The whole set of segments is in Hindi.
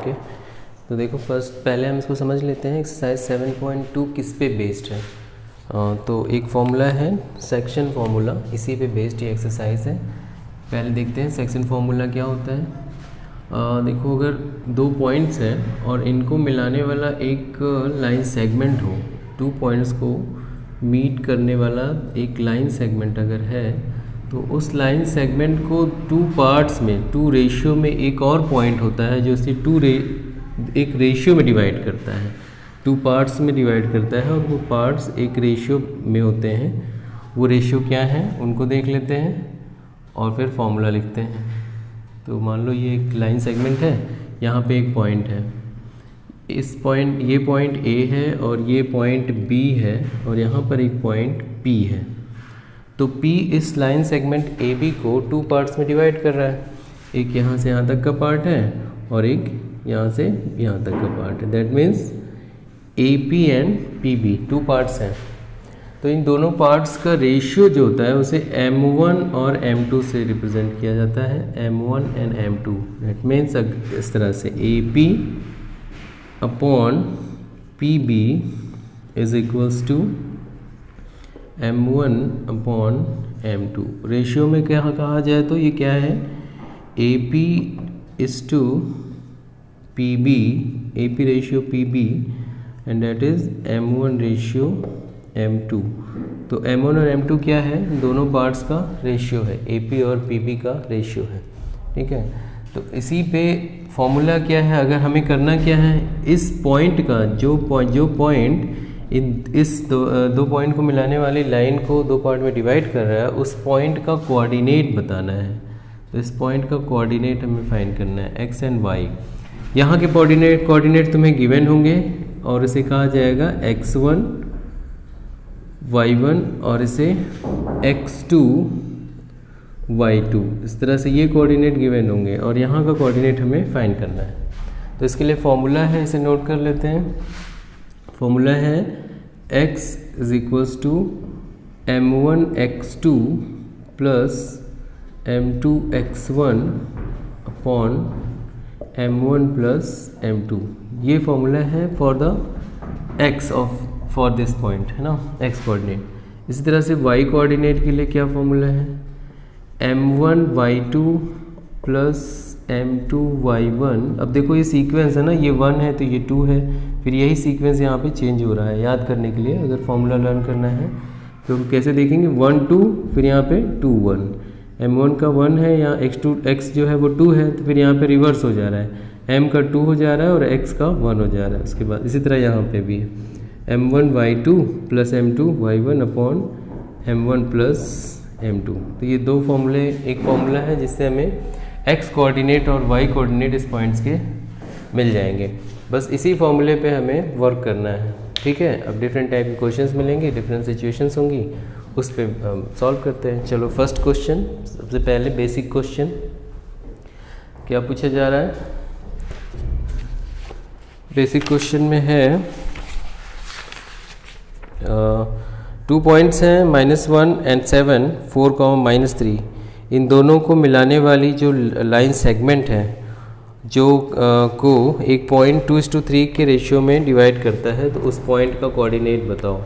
ओके, तो देखो फर्स्ट पहले हम इसको समझ लेते हैं। एक्सरसाइज 7.2 किस पे बेस्ड है? तो एक फॉर्मूला है सेक्शन फार्मूला, इसी पे बेस्ड ये एक्सरसाइज है। पहले देखते हैं सेक्शन फार्मूला क्या होता है। देखो अगर दो पॉइंट्स हैं और इनको मिलाने वाला एक लाइन सेगमेंट हो, 2 पॉइंट्स को मीट करने वाला एक लाइन सेगमेंट अगर है, तो उस लाइन सेगमेंट को 2 पार्ट्स में 2 रेशियो में एक और पॉइंट होता है जो इसे एक रेशियो में डिवाइड करता है, 2 पार्ट्स में डिवाइड करता है, और वो पार्ट्स एक रेशियो में होते हैं। वो रेशियो क्या है उनको देख लेते हैं और फिर फॉर्मूला लिखते हैं। तो मान लो ये एक लाइन सेगमेंट है, यहाँ पे एक पॉइंट है, ये पॉइंट A है और ये पॉइंट B है, और यहाँ पर एक पॉइंट P है। तो P इस लाइन सेगमेंट AB को 2 पार्ट्स में डिवाइड कर रहा है, एक यहाँ से यहाँ तक का पार्ट है और एक यहाँ से यहाँ तक का पार्ट है। That means AP and PB 2 parts हैं। तो इन दोनों पार्ट्स का रेशियो जो होता है उसे M1 और M2 से रिप्रेजेंट किया जाता है, M1 and M2। That means इस तरह से AP upon PB is equals to M1 upon M2। Ratio में क्या कहा जाए तो ये क्या है, AP is to PB, AP ratio PB and that is M1 ratio M2। तो M1 और M2 क्या है, दोनों पार्ट्स का रेशियो है, AP और PB का रेशियो है। ठीक है, तो इसी पे फॉर्मूला क्या है, अगर हमें करना क्या है, इस पॉइंट का जो पॉइंट इस दो पॉइंट को मिलाने वाली लाइन को 2 पार्ट में डिवाइड कर रहा है, उस पॉइंट का कोऑर्डिनेट बताना है। तो इस पॉइंट का कोऑर्डिनेट हमें फाइंड करना है, x एंड y। यहाँ के कोऑर्डिनेट तुम्हें गिवन होंगे और इसे कहा जाएगा x1 y1 और इसे x2 y2। इस तरह से ये कोऑर्डिनेट गिवन होंगे और यहाँ का कोऑर्डिनेट हमें फाइंड करना है। तो इसके लिए फॉर्मूला है, इसे नोट कर लेते हैं। फॉर्मूला है x is equals to m1 x2 plus m2 x1 upon m1 plus m2। ये फॉर्मूला है for the x for this point, है ना, x कोऑर्डिनेट। इसी तरह से y कोऑर्डिनेट के लिए क्या फॉर्मूला है, m1 y2 plus m2 y1। अब देखो ये सीक्वेंस है ना, ये 1 है तो ये 2 है, फिर यही सीक्वेंस यहाँ पे चेंज हो रहा है। याद करने के लिए अगर फॉर्मूला लर्न करना है तो कैसे देखेंगे, 1 2 फिर यहाँ पे 2 1। m1 का 1 है, यहाँ x जो है वो 2 है, तो फिर यहाँ पे रिवर्स हो जा रहा है, m का 2 हो जा रहा है और x का 1 हो जा रहा है। उसके बाद इसी तरह यहाँ पे भी है m1 y2 plus m2 y1 upon m1 plus m2। तो ये 2 फॉर्मूले, एक फॉर्मूला है जिससे हमें x कोऑर्डिनेट और y कोऑर्डिनेट इस पॉइंट्स के मिल जाएंगे। बस इसी फॉर्मूले पे हमें वर्क करना है। ठीक है, अब डिफरेंट टाइप के क्वेश्चंस मिलेंगे, डिफरेंट सिचुएशंस होंगी, उस पर सॉल्व करते हैं। चलो फर्स्ट क्वेश्चन, सबसे पहले बेसिक क्वेश्चन क्या पूछा जा रहा है। बेसिक क्वेश्चन में है 2 पॉइंट्स हैं -1 एंड 7, 4, -3। इन दोनों को मिलाने वाली जो लाइन सेगमेंट है जो को एक पॉइंट 2:3 के रेशियो में डिवाइड करता है, तो उस पॉइंट का कोऑर्डिनेट बताओ।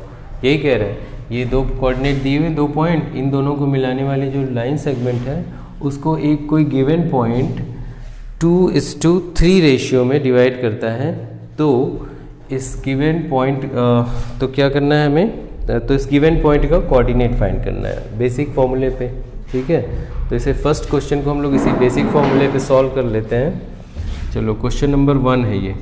यही कह रहा है, ये 2 कोऑर्डिनेट दिए हुए 2 पॉइंट, इन दोनों को मिलाने वाली जो लाइन सेगमेंट है उसको एक कोई गिवन पॉइंट 2:3 रेशियो में डिवाइड करता है। तो इस गिवन पॉइंट तो क्या करना है हमें, तो इस गिवन पॉइंट का कोऑर्डिनेट फाइंड करना है बेसिक फॉर्मूले पे। ठीक है, तो इसे फर्स्ट क्वेश्चन को हम लोग इसी बेसिक फॉर्मूले पे सॉल्व कर लेते हैं। चलो क्वेश्चन नंबर 1 है ये,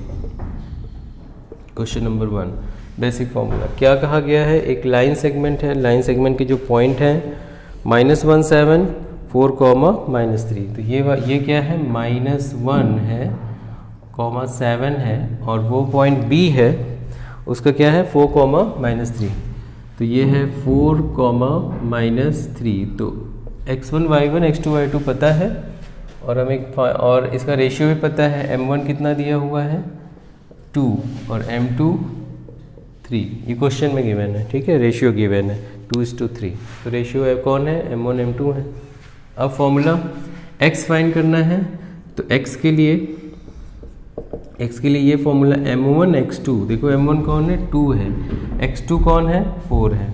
क्वेश्चन नंबर 1 बेसिक फॉर्मूला। क्या कहा गया है, एक लाइन सेगमेंट है, लाइन सेगमेंट के जो पॉइंट हैं -1 7 4, -3। तो ये क्या है, -1 है, 7 है, और वो पॉइंट B है उसका क्या है 4, -3। तो ये है 4, -3। तो x1 y1 x2 y2 पता है और हमें और इसका रेशियो भी पता है। m1 कितना दिया हुआ है 2 और m2 3, ये क्वेश्चन में गिवन है। ठीक है, रेशियो गिवन है 2:3। तो रेशियो कौन है, m1 m2 है। अब फॉर्मूला x फाइंड करना है, तो x के लिए x के लिए ये फॉर्मूला m1 x2, देखो m1 कौन है 2 है, x2 कौन है 4 है,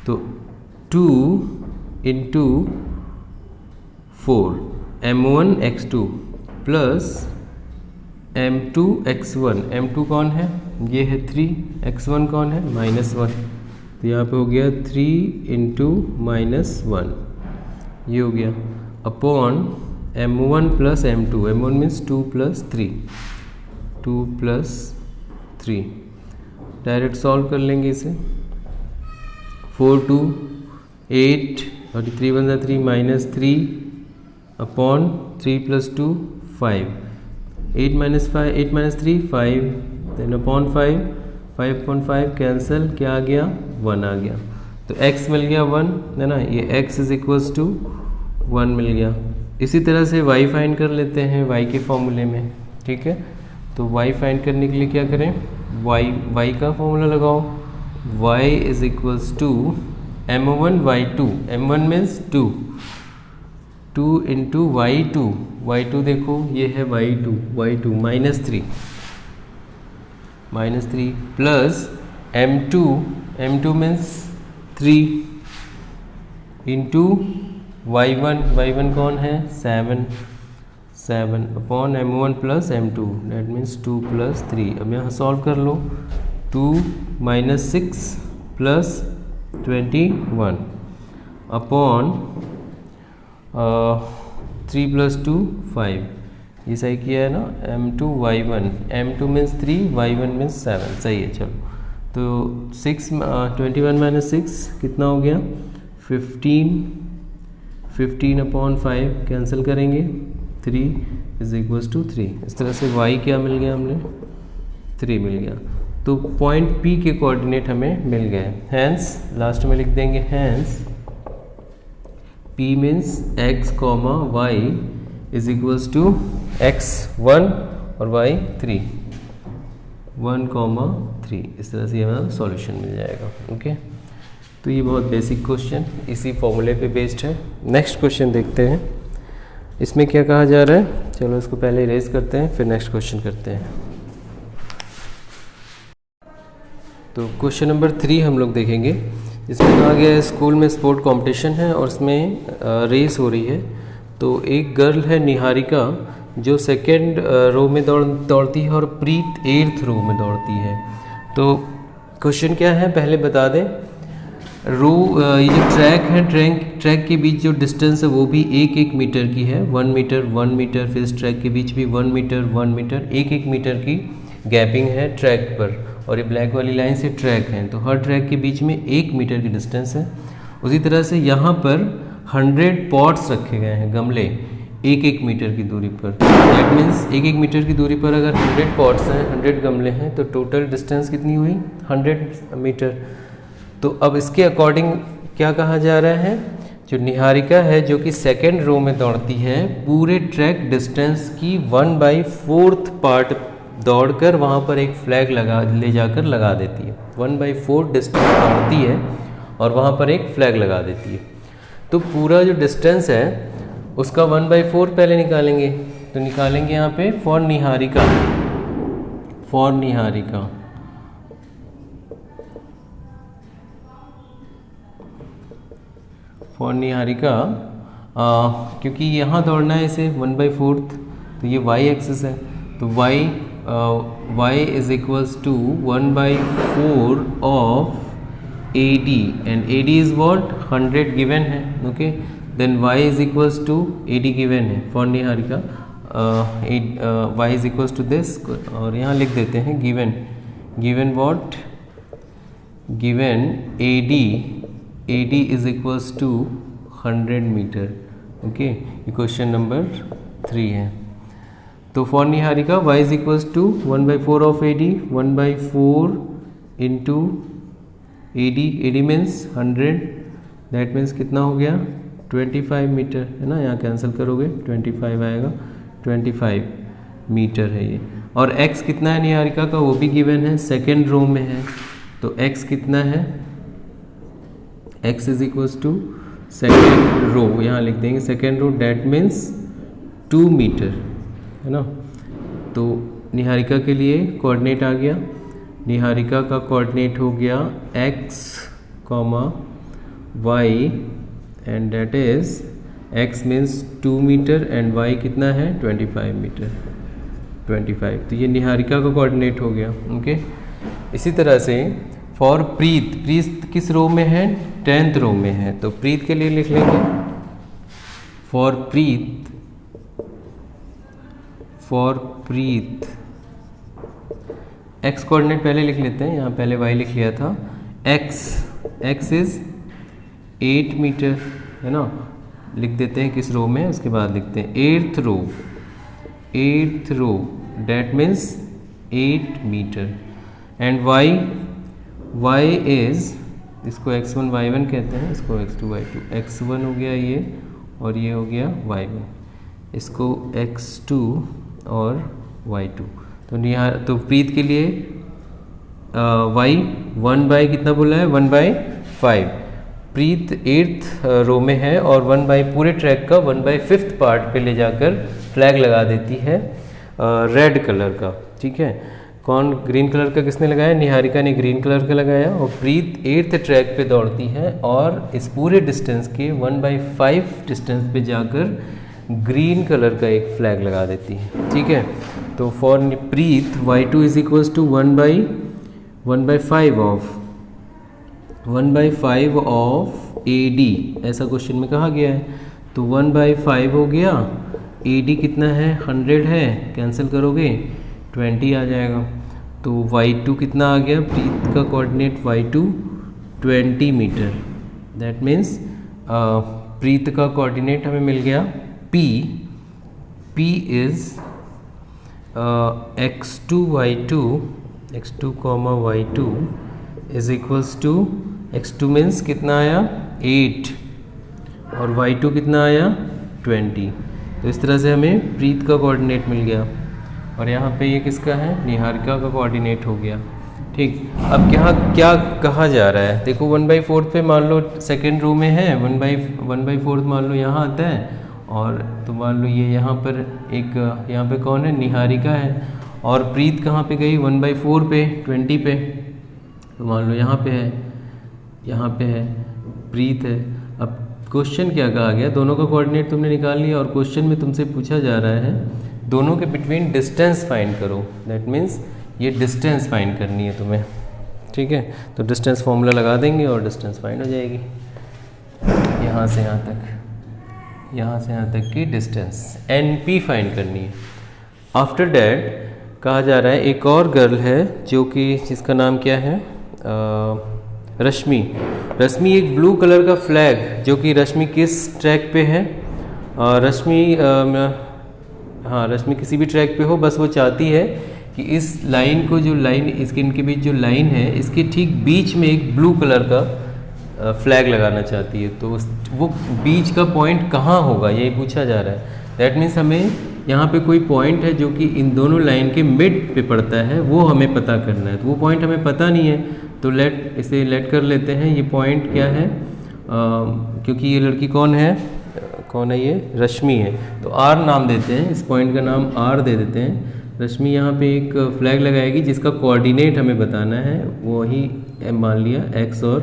तो 2 into 4 m1 x2 plus m2 x1, m2 कौन है ये है 3, x1 कौन है -1, तो यहाँ पे हो गया 3 इंटू -1, ये हो गया upon m1 plus m2, m1 means 2 plus 3, 2 plus 3, direct solve कर लेंगे इसे, 4 2 8 और 3 1 3 -3 upon 3 plus 2 5, 8 minus 3 5, then upon 5 cancel, क्या आ गया 1 आ गया, तो x मिल गया 1 है ना, ये x इज इक्वल्स टू 1 मिल गया। इसी तरह से y फाइंड कर लेते हैं y के फॉर्मूले में, ठीक है। तो y फाइंड करने के लिए क्या करें, y का फॉर्मूला लगाओ, y is equals to m1 y2, m1 means 2 into y2 देखो ये है y2 -3 plus m2 means 3 into y1 कौन है 7 upon m1 plus m2, date means 2 plus 3। अब यहाँ सॉल्व कर लो, 2 - 6 प्लस 21 अपॉन 3 प्लस 2 5, ये सही किया है ना, m2 मीन्स 3, y1 मीन्स 7, सही है। चलो तो 21 - 6 कितना हो गया 15 अपॉन 5 कैंसिल करेंगे, 3 इज इक्वल्स टू 3। इस तरह से y क्या मिल गया हमें 3 मिल गया। तो पॉइंट P के कोऑर्डिनेट हमें मिल गए, हैंस लास्ट में लिख देंगे hence P means x, y is equals to x1 और y3, 1, 3। इस तरह से हमारा सॉल्यूशन मिल जाएगा। ओके, तो ये बहुत बेसिक क्वेश्चन इसी फॉर्मूले पे बेस्ड है। नेक्स्ट क्वेश्चन देखते हैं, इसमें क्या कहा जा रहा है। चलो इसको पहले इरेज करते हैं, फिर नेक्स्ट क्वेश्चन करते हैं। तो क्वेश्चन नंबर 3 हम लोग देखेंगे, इसमें कहा गया है स्कूल में स्पोर्ट कंपटीशन है और इसमें रेस हो रही है। तो एक गर्ल है निहारिका जो सेकेंड रो में दौड़ती है और प्रीत 8th रो में दौड़ती है। तो क्वेश्चन क्या है पहले बता दें। ये जो ट्रैक है, ट्रैक के बीच जो डिस्टेंस है वो भी 1 मीटर की है, 1 मीटर, फिर इस ट्रैक के बीच भी 1 मीटर, 1 मीटर की गैपिंग है ट्रैक पर, और ये ब्लैक वाली लाइन से ट्रैक है, तो हर ट्रैक के बीच में 1 मीटर की डिस्टेंस है। उसी तरह से यहाँ पर 100 पॉट्स रखे गए हैं, गमले 1 मीटर की दूरी पर। दैट मीन्स 1 मीटर की दूरी पर अगर 100 पॉट्स हैं, 100 गमले हैं, तो टोटल डिस्टेंस कितनी हुई 100 मीटर। तो अब इसके अकॉर्डिंग क्या कहा जा रहा है, जो निहारिका है जो कि सेकेंड रो में दौड़ती है, पूरे ट्रैक डिस्टेंस की 1/4 पार्ट दौड़कर वहाँ पर एक फ्लैग ले जाकर लगा देती है। 1/4 डिस्टेंस दौड़ती है और वहाँ पर एक फ्लैग लगा देती है। तो पूरा जो डिस्टेंस है उसका 1/4 पहले निकालेंगे, तो निकालेंगे यहाँ पे फॉर निहारिका, क्योंकि यहाँ दौड़ना है इसे 1/4, तो ये y एक्सिस है, तो y is equals to 1/4 of AD, and AD is what 100 given है। Okay, then y is equals to AD given है for Niharika, y is equals to this, और यहाँ लिख देते हैं given what, given AD is equals to 100 metre. Okay, ये क्वेश्चन नंबर 3 है। तो for Niharika y is equals to 1/4 of AD, 1/4 into AD means 100, that means कितना हो गया 25 मीटर, है ना, यहाँ कैंसिल करोगे 25 आएगा, 25 मीटर है ये। और x कितना है निहारिका का, वो भी गिवन है, सेकेंड रो में है, तो x कितना है, x is equals to second row, यहाँ लिख देंगे second row, that means 2 metre, है ना। तो निहारिका के लिए कोऑर्डिनेट आ गया, निहारिका का कोऑर्डिनेट हो गया x, y and that is x means 2 metre and y कितना है 25 मीटर, 25। तो ये निहारिका का कोऑर्डिनेट हो गया। ओके, इसी तरह से फॉर प्रीत, प्रीत किस रो में है 10th रो में है, तो प्रीत के लिए लिख लेंगे for Preet, for Preet x coordinate पहले लिख लेते हैं, यहाँ पहले y लिख लिया था, x इज 8 मीटर है ना, लिख देते हैं किस रो में, उसके बाद लिखते हैं 8th row that means 8 metre and y is, इसको x1 y1 कहते हैं, इसको x2 y2, x1 हो गया ये और ये हो गया y1, इसको x2 और y2। तो प्रीत के लिए y 1 कितना बोला है 1/5, प्रीत 8th रो में है और 1 पूरे ट्रैक का 1/5 पार्ट पे ले जाकर फ्लैग लगा देती है रेड कलर का। ठीक है, कौन ग्रीन कलर का किसने लगाया, निहारिका ने ग्रीन कलर का लगाया, और प्रीत 8th ट्रैक पे दौड़ती है और इस पूरे डिस्टेंस के 1/5 डिस्टेंस पे जाकर ग्रीन कलर का एक फ्लैग लगा देती है। ठीक है, तो फॉर प्रीत y2 is equals to 1/5 of AD, ऐसा क्वेश्चन में कहा गया है। तो 1/5 हो गया, AD कितना है 100 है, कैंसिल करोगे 20 आ जाएगा। तो y2 कितना आ गया, प्रीत का coordinate y2 20 metre, that means Preet का कोऑर्डिनेट हमें मिल गया p is x2 y2 is equals to x2 means कितना आया 8 और y2 कितना आया 20। तो इस तरह से हमें प्रीत का कोऑर्डिनेट मिल गया और यहाँ पे ये किसका है, निहारिका का कोऑर्डिनेट हो गया। ठीक, अब यहाँ क्या कहा जा रहा है, देखो 1/4 पे मान लो सेकेंड रो में है, 1/4 मान लो यहाँ आता है, और तो मान लो ये यहाँ पर एक, यहाँ पे कौन है निहारिका है, और प्रीत कहाँ पे गई 1/4 पे 20 पे, तो मान लो यहाँ पे है, यहाँ पे है प्रीत है। अब क्वेश्चन क्या कहा गया, दोनों का कोऑर्डिनेट तुमने निकाल लिया और क्वेश्चन में तुमसे पूछा जा रहा है दोनों के बिटवीन डिस्टेंस फाइंड करो, दैट मीन्स ये डिस्टेंस फाइंड करनी है तुम्हें। ठीक है, तो डिस्टेंस फॉर्मूला लगा देंगे और डिस्टेंस फाइंड हो जाएगी, यहाँ से यहाँ तक, यहाँ से यहाँ तक की डिस्टेंस NP फाइंड करनी है। आफ्टर डैट कहा जा रहा है एक और गर्ल है जो कि जिसका नाम क्या है रश्मि। रश्मि एक ब्लू कलर का फ्लैग, जो कि रश्मि किस ट्रैक पे है, रश्मि किसी भी ट्रैक पे हो, बस वो चाहती है कि इस लाइन को, जो लाइन इसके इनके बीच जो लाइन है, इसके ठीक बीच में एक ब्लू कलर का फ्लैग लगाना चाहती है। तो वो बीच का पॉइंट कहाँ होगा यही पूछा जा रहा है। दैट मीन्स हमें यहाँ पे कोई पॉइंट है जो कि इन दोनों लाइन के मिड पे पड़ता है, वो हमें पता करना है। तो वो पॉइंट हमें पता नहीं है, तो इसे लेट कर लेते हैं। ये पॉइंट क्या है, क्योंकि ये लड़की कौन है ये रश्मि है, तो R नाम देते हैं, इस पॉइंट का नाम R दे देते हैं। रश्मि यहाँ पे एक फ्लैग लगाएगी जिसका कोऑर्डिनेट हमें बताना है, वही मान लिया x और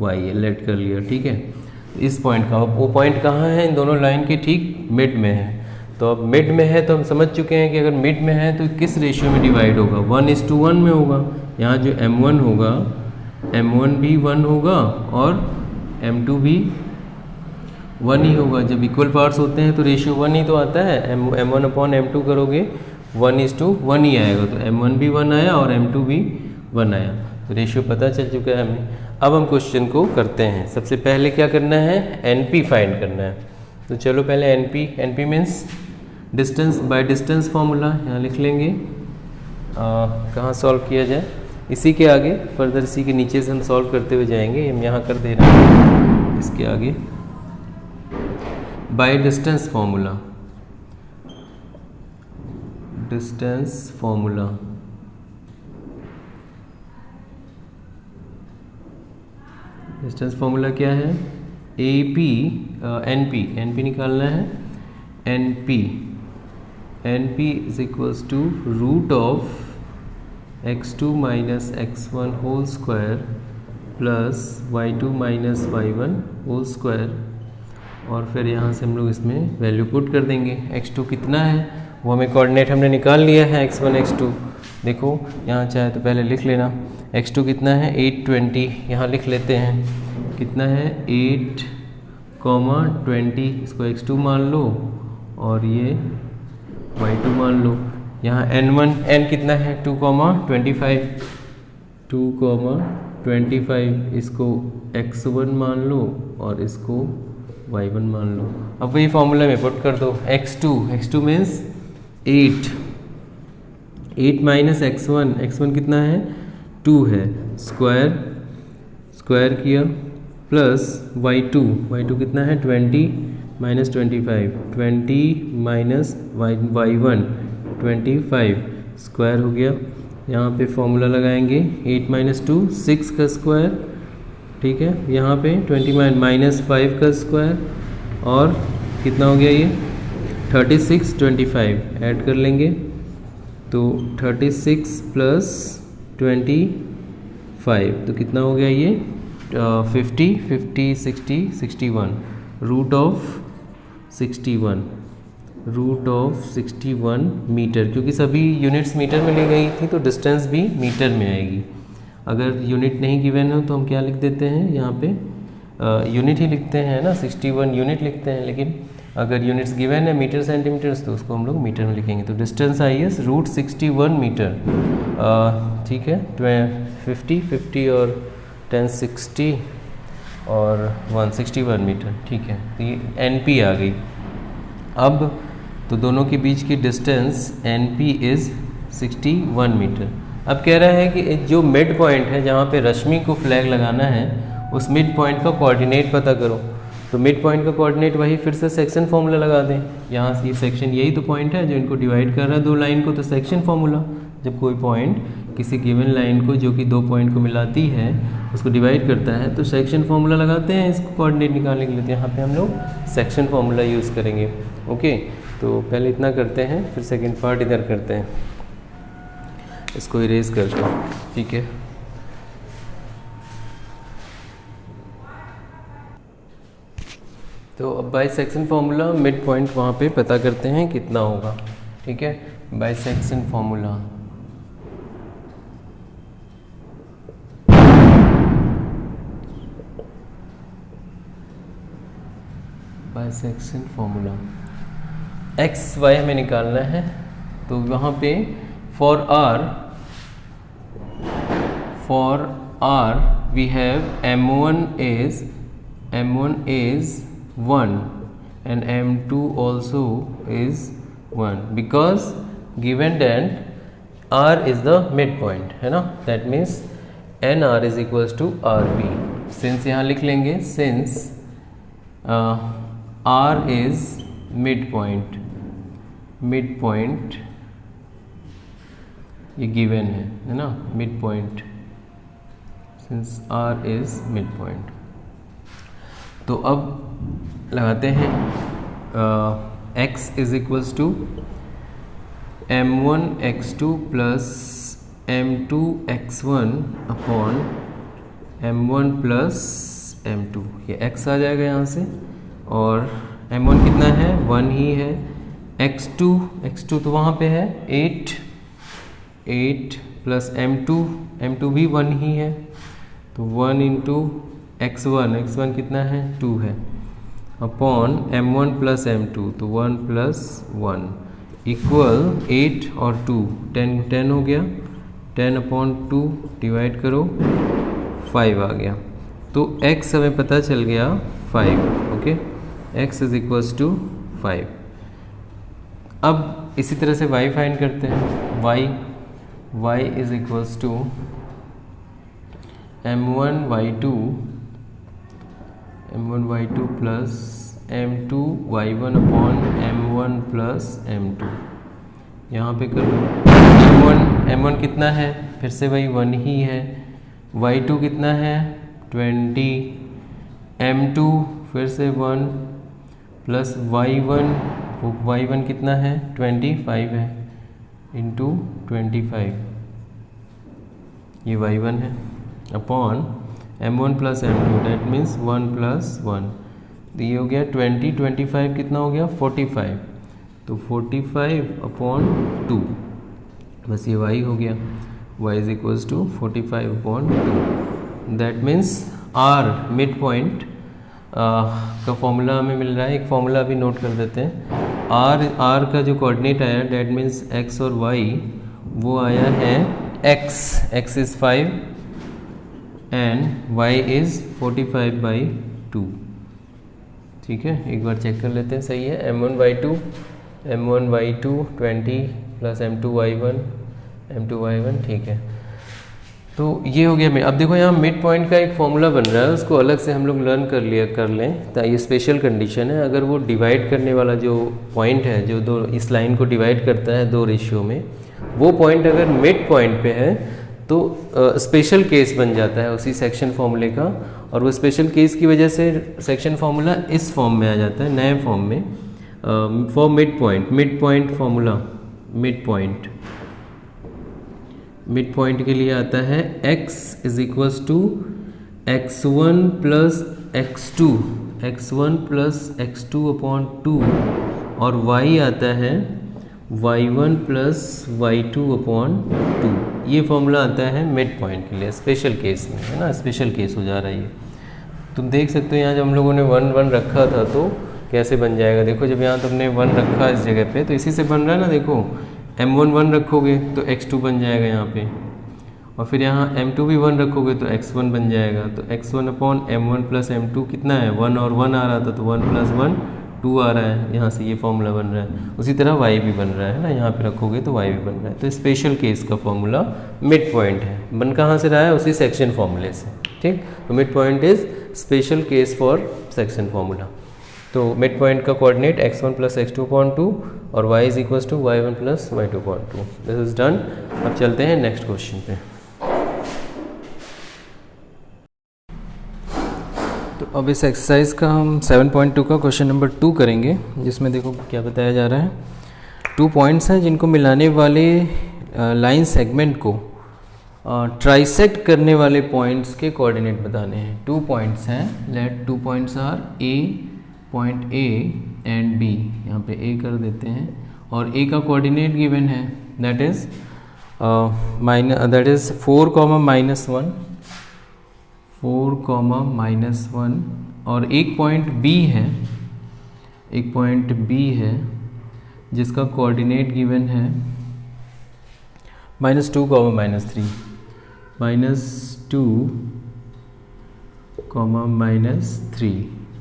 y है, लेट कर लिया। ठीक है, इस पॉइंट का, वो पॉइंट कहाँ है, इन दोनों लाइन के ठीक मिड में है। तो अब मिड में है तो हम समझ चुके हैं कि अगर मिड में है तो किस रेशियो में डिवाइड होगा, 1:1 में होगा। यहाँ जो m1 होगा, m1 भी 1 होगा और m2 भी 1 ही होगा। जब इक्वल पार्ट्स होते हैं तो रेशियो 1 ही तो आता है, m1/m2 करोगे 1:1 ही आएगा। तो m1 भी 1 आया और m2 भी 1 आया, तो रेशियो पता चल चुका है हमें। अब हम क्वेश्चन को करते हैं। सबसे पहले क्या करना है, NP फाइंड करना है। तो चलो पहले NP means distance, bye distance formula यहाँ लिख लेंगे। कहाँ सॉल्व किया जाए, इसी के आगे फर्दर, इसी के नीचे से हम सॉल्व करते हुए जाएंगे। हम यहाँ कर दे रहे हैं इसके आगे, by distance formula, distance formula. Distance formula क्या है, NP निकालना है। NP N P is equals to root of x2 minus x1 whole square plus y2 minus y1 whole square, और फिर यहाँ से हम लोग इसमें वैल्यू पुट कर देंगे। x2 कितना है वो हमें कोऑर्डिनेट हमने निकाल लिया है, x1 x2। देखो यहाँ चाहे तो पहले लिख लेना, x2 कितना है 820, यहाँ लिख लेते हैं कितना है 8,20, इसको x2 मान लो और ये y2 मान लो। यहाँ n1 n कितना है 2,25, 2,25, इसको x1 मान लो और इसको y1 मान लो। अब वही फॉर्मूला में पुट कर दो, x2 मीन्स 8 माइनस x1 कितना है 2 है, स्क्वायर किया, प्लस y2 कितना है 20 माइनस 25, 20 माइनस y1 25, स्क्वायर हो गया। यहाँ पे फॉर्मूला लगाएंगे 8 माइनस 2 6 का स्क्वायर, ठीक है, यहाँ पे 20 माइनस 5 का स्क्वायर, और कितना हो गया ये 36 25 ऐड कर लेंगे तो 36 प्लस 25 तो कितना हो गया ये 50 60 61, रूट ऑफ 61 मीटर, क्योंकि सभी यूनिट्स मीटर में ली गई थी तो डिस्टेंस भी मीटर में आएगी। अगर यूनिट नहीं गिवन हो तो हम क्या लिख देते हैं यहाँ पे यूनिट ही लिखते हैं ना, 61 यूनिट लिखते हैं, लेकिन अगर यूनिट्स गिवन है मीटर सेंटीमीटर्स तो उसको हम लोग मीटर में लिखेंगे। तो डिस्टेंस आई है रूट 61 मीटर, ठीक है, 50 और 10 60 और 161 मीटर, ठीक है। तो ये NP आ गई। अब तो दोनों के बीच की डिस्टेंस NP इज़ 61 मीटर। अब कह रहा है कि जो मिड पॉइंट है जहाँ पे रश्मि को फ्लैग लगाना है उस मिड पॉइंट का कोऑर्डिनेट पता करो। तो मिड पॉइंट का कोऑर्डिनेट वही फिर से सेक्शन फार्मूला लगा दें। यहाँ से ये सेक्शन यही तो पॉइंट है जो इनको डिवाइड कर रहा है दो लाइन को, तो सेक्शन फार्मूला, जब कोई पॉइंट किसी गिवन लाइन को जो कि दो पॉइंट को मिलाती है उसको डिवाइड करता है तो सेक्शन फार्मूला लगाते हैं इसको कोऑर्डिनेट निकालने के लिए। तो यहाँ पे हम लोग सेक्शन फार्मूला यूज़ करेंगे। ओके, तो पहले इतना करते हैं, फिर सेकंड पार्ट इधर करते हैं, इसको इरेज करते हैं, ठीक है। तो अब bisection formula mid point वहाँ पे पता करते हैं कितना होगा, ठीक है। Bisection formula bisection formula x y हमें निकालना है। तो वहाँ पे for R we have m1 is 1 and m2 also is 1 because given that r is the midpoint, है ना, that means nr is equals to rb। since यहाँ लिख लेंगे since R is midpoint ये गिवन है ना, midpoint, since R is midpoint। तो अब लगाते हैं x is equals to m1 x2 plus m2 x1 upon m1 plus m2, ये x आ जाएगा यहाँ से, और m1 कितना है 1 ही है, x2 तो वहाँ पे है 8 प्लस m2 भी 1 ही है, तो 1 इंटू x1 कितना है 2 है, अपॉन m1 प्लस m2 तो 1 प्लस 1 इक्वल 8 और 2 10 हो गया, 10 अपॉन 2 डिवाइड करो 5 आ गया। तो x हमें पता चल गया 5, okay, x is equals to 5। अब इसी तरह से y फाइंड करते हैं, y is equals to m1 y2 plus m2 y1 upon m1 plus m2। यहाँ पे कर लो m1 कितना है, फिर से वही 1 ही है, y2 कितना है 20, m2 फिर से 1 प्लस y1 वो y1 कितना है 25 है इंटू 25, ये y1 है upon m1 plus m2 that means 1 plus 1, तो ये हो गया 20, 25 कितना हो गया 45, तो 45 अपॉन 2, बस ये y हो गया, y is equals to 45 upon 2, that means r mid point का फॉर्मूला हमें मिल रहा है। एक फॉर्मूला अभी नोट कर देते हैं। r का जो कोऑर्डिनेट आया डेट मीन्स x और y, वो आया है x is 5 and y is 45/2। ठीक है, एक बार चेक कर लेते हैं, सही है। m1y2 20 प्लस m2y1, ठीक है। तो ये हो गया। अब देखो यहाँ मिड पॉइंट का एक फॉर्मूला बन रहा है, उसको अलग से हम लोग लर्न कर लें, तो ये स्पेशल कंडीशन है। अगर वो डिवाइड करने वाला जो पॉइंट है, जो दो इस लाइन को डिवाइड करता है दो रेशियो में, वो पॉइंट अगर मिड पॉइंट पे है तो स्पेशल केस बन जाता है उसी सेक्शन फॉर्मूले का, और वो स्पेशल केस की वजह से सेक्शन फॉर्मूला इस फॉर्म में आ जाता है, नए फॉर्म में, for mid point formula. Mid point के लिए आता है x is equals to x1 plus x2 upon 2, और y आता है y1 प्लस y2 अपॉन 2। ये फॉर्मूला आता है मिड पॉइंट के लिए स्पेशल केस में, है ना, स्पेशल केस हो जा रहा है ये। तुम देख सकते हो यहाँ जब हम लोगों ने 1 रखा था तो कैसे बन जाएगा। देखो जब यहाँ तुमने 1 रखा इस जगह पे, तो इसी से बन रहा है ना। देखो m1 1 रखोगे तो x2 बन जाएगा यहाँ पे, और फिर यहाँ m2 भी 1 रखोगे तो x1 बन जाएगा। तो x1 upon m1 plus m2 कितना है 1, और 1 आ रहा था तो 1 प्लस 1 2 आ रहा है, यहाँ से ये फॉर्मूला बन रहा है। उसी तरह y भी बन रहा है ना, यहाँ पे रखोगे तो y भी बन रहा है। तो स्पेशल केस का फॉर्मूला मिड पॉइंट है, बन कहाँ से रहा है, उसी सेक्शन फॉर्मूले से। ठीक, तो mid point is special case for section formula. तो मिड पॉइंट का coordinate x1 plus x2 upon 2 और y is equals to y1 plus y2 upon 2। This is done. अब चलते हैं नेक्स्ट क्वेश्चन पे। तो अब इस एक्सरसाइज का हम 7.2 का क्वेश्चन नंबर 2 करेंगे, जिसमें देखो क्या बताया जा रहा है। 2 पॉइंट्स हैं जिनको मिलाने वाले लाइन सेगमेंट को ट्राइसेक्ट करने वाले पॉइंट्स के कोऑर्डिनेट बताने हैं। 2 पॉइंट्स हैं, let 2 points are point A and B, यहाँ पे A कर देते हैं, और A का कोऑर्डिनेट गिवन है दैट इज 4, -1, और एक पॉइंट B है जिसका कोऑर्डिनेट गिवन है -2, -3, -2,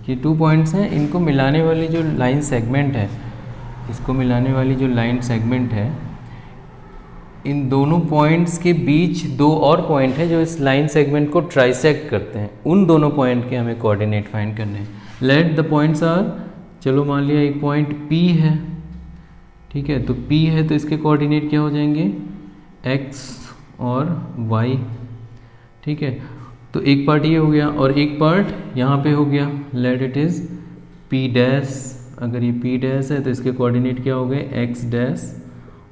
ये 2 पॉइंट्स हैं। इनको मिलाने वाली जो लाइन सेगमेंट है, इन दोनों पॉइंट्स के बीच 2 और पॉइंट है जो इस लाइन सेगमेंट को ट्राइसेक्ट करते हैं। उन दोनों पॉइंट के हमें कोऑर्डिनेट फाइंड करने हैं। लेट द पॉइंट्स आर, चलो मान लिया एक पॉइंट P है, ठीक है, तो P है तो इसके कोऑर्डिनेट क्या हो जाएंगे x और y, ठीक है। तो एक पार्ट ये हो गया और एक पार्ट यहाँ पे हो गया, let it is P dash. अगर ये P डैश है तो इसके कोऑर्डिनेट क्या हो गए x डैश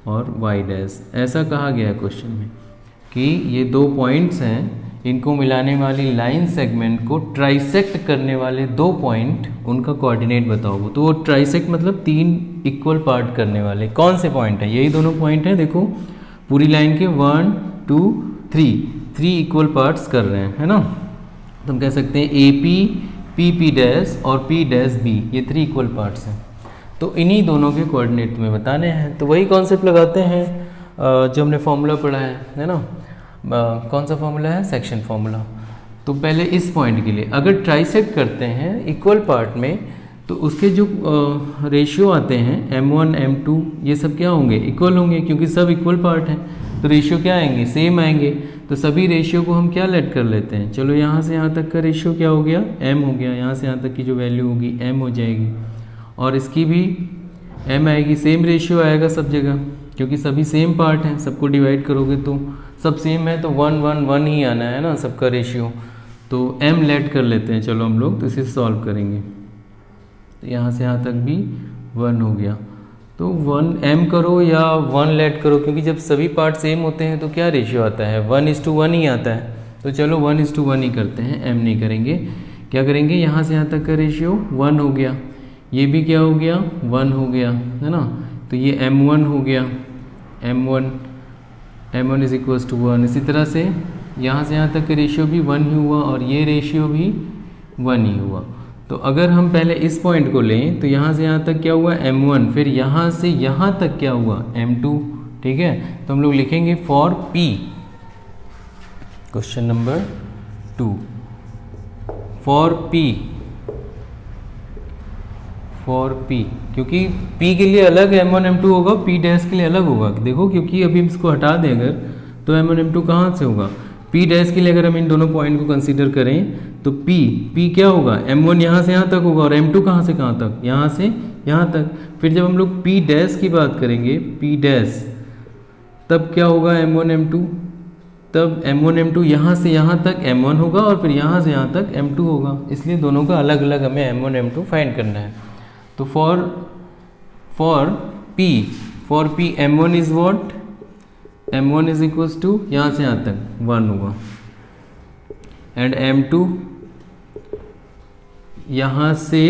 और y डैश। ऐसा कहा गया है क्वेश्चन में कि ये 2 पॉइंट्स हैं, इनको मिलाने वाली लाइन सेगमेंट को ट्राइसेक्ट करने वाले 2 पॉइंट, उनका कोऑर्डिनेट बताओ। तो वो ट्राइसेक्ट मतलब 3 इक्वल पार्ट करने वाले कौन से पॉइंट हैं, यही दोनों पॉइंट हैं। देखो पूरी लाइन के 1 2 3 इक्वल पार्ट्स कर रहे हैं, है ना। तो हम कह सकते हैं AP P डैश और P डैश B, ये 3 इक्वल पार्ट्स हैं। तो इन्हीं दोनों के कोऑर्डिनेट तुम्हें बताने हैं। तो वही कॉन्सेप्ट लगाते हैं जो हमने फॉर्मूला पढ़ा है ना। कौन सा फॉर्मूला है, सेक्शन फॉर्मूला। तो पहले इस पॉइंट के लिए अगर ट्राइसेक्ट करते हैं इक्वल पार्ट में, तो उसके जो रेशियो आते हैं m1 m2 ये सब क्या होंगे, इक्वल होंगे, क्योंकि सब इक्वल पार्ट हैं। तो रेशियो क्या आएंगे, सेम आएंगे। तो सभी रेशियो को हम क्या लेट कर लेते हैं, चलो यहाँ से यहाँ तक का रेशियो क्या हो गया, m हो गया। यहाँ से यहाँ तक की जो वैल्यू होगी m हो जाएगी, और इसकी भी m आएगी। सेम रेशियो आएगा सब जगह, क्योंकि सभी सेम पार्ट हैं। सबको डिवाइड करोगे तो सब सेम है, तो 1 1 1 ही आना है ना सबका रेशियो। तो m लेट कर लेते हैं चलो हम लोग, तो इसे सॉल्व करेंगे। तो यहाँ से यहाँ तक भी 1 हो गया। तो 1 m करो या 1 लेट करो, क्योंकि जब सभी पार्ट सेम होते हैं तो क्या रेशियो आता है, 1:1 ही आता है। तो चलो 1:1 ही करते हैं, m नहीं करेंगे। क्या करेंगे, यहाँ से यहाँ तक का रेशियो 1 हो गया, ये भी क्या हो गया 1 हो गया, है ना। तो ये m1 हो गया, m1 इज इक्वल्स टू 1। इसी तरह से यहाँ से यहाँ तक का रेशियो भी 1 ही हुआ और ये रेशियो भी 1 ही हुआ। तो अगर हम पहले इस पॉइंट को लें तो यहाँ से यहाँ तक क्या हुआ m1, फिर यहाँ से यहाँ तक क्या हुआ m2, ठीक है। तो हम लोग लिखेंगे for p, question number 2, for p, क्योंकि p के लिए अलग m1 m2 होगा, p डैश के लिए अलग होगा। देखो क्योंकि अभी इसको हटा दें अगर तो m1 m2 कहाँ से होगा, p डैश के लिए अगर हम इन दोनों पॉइंट को कंसीडर करें तो p क्या होगा, m1 यहाँ से यहाँ तक होगा और m2 कहाँ से कहाँ तक, यहाँ से यहाँ तक। फिर जब हम लोग p डैश की बात करेंगे, p डैश, तब क्या होगा m1 m2, तब m1 m2 यहाँ से यहाँ तक m1 होगा और फिर यहाँ से यहाँ तक m2 होगा। इसलिए दोनों का अलग अलग हमें m1 m2 फाइंड करना है। तो for p m1 is what, m1 is equals to यहाँ से यहाँ तक 1 हुआ, एंड m2 यहाँ से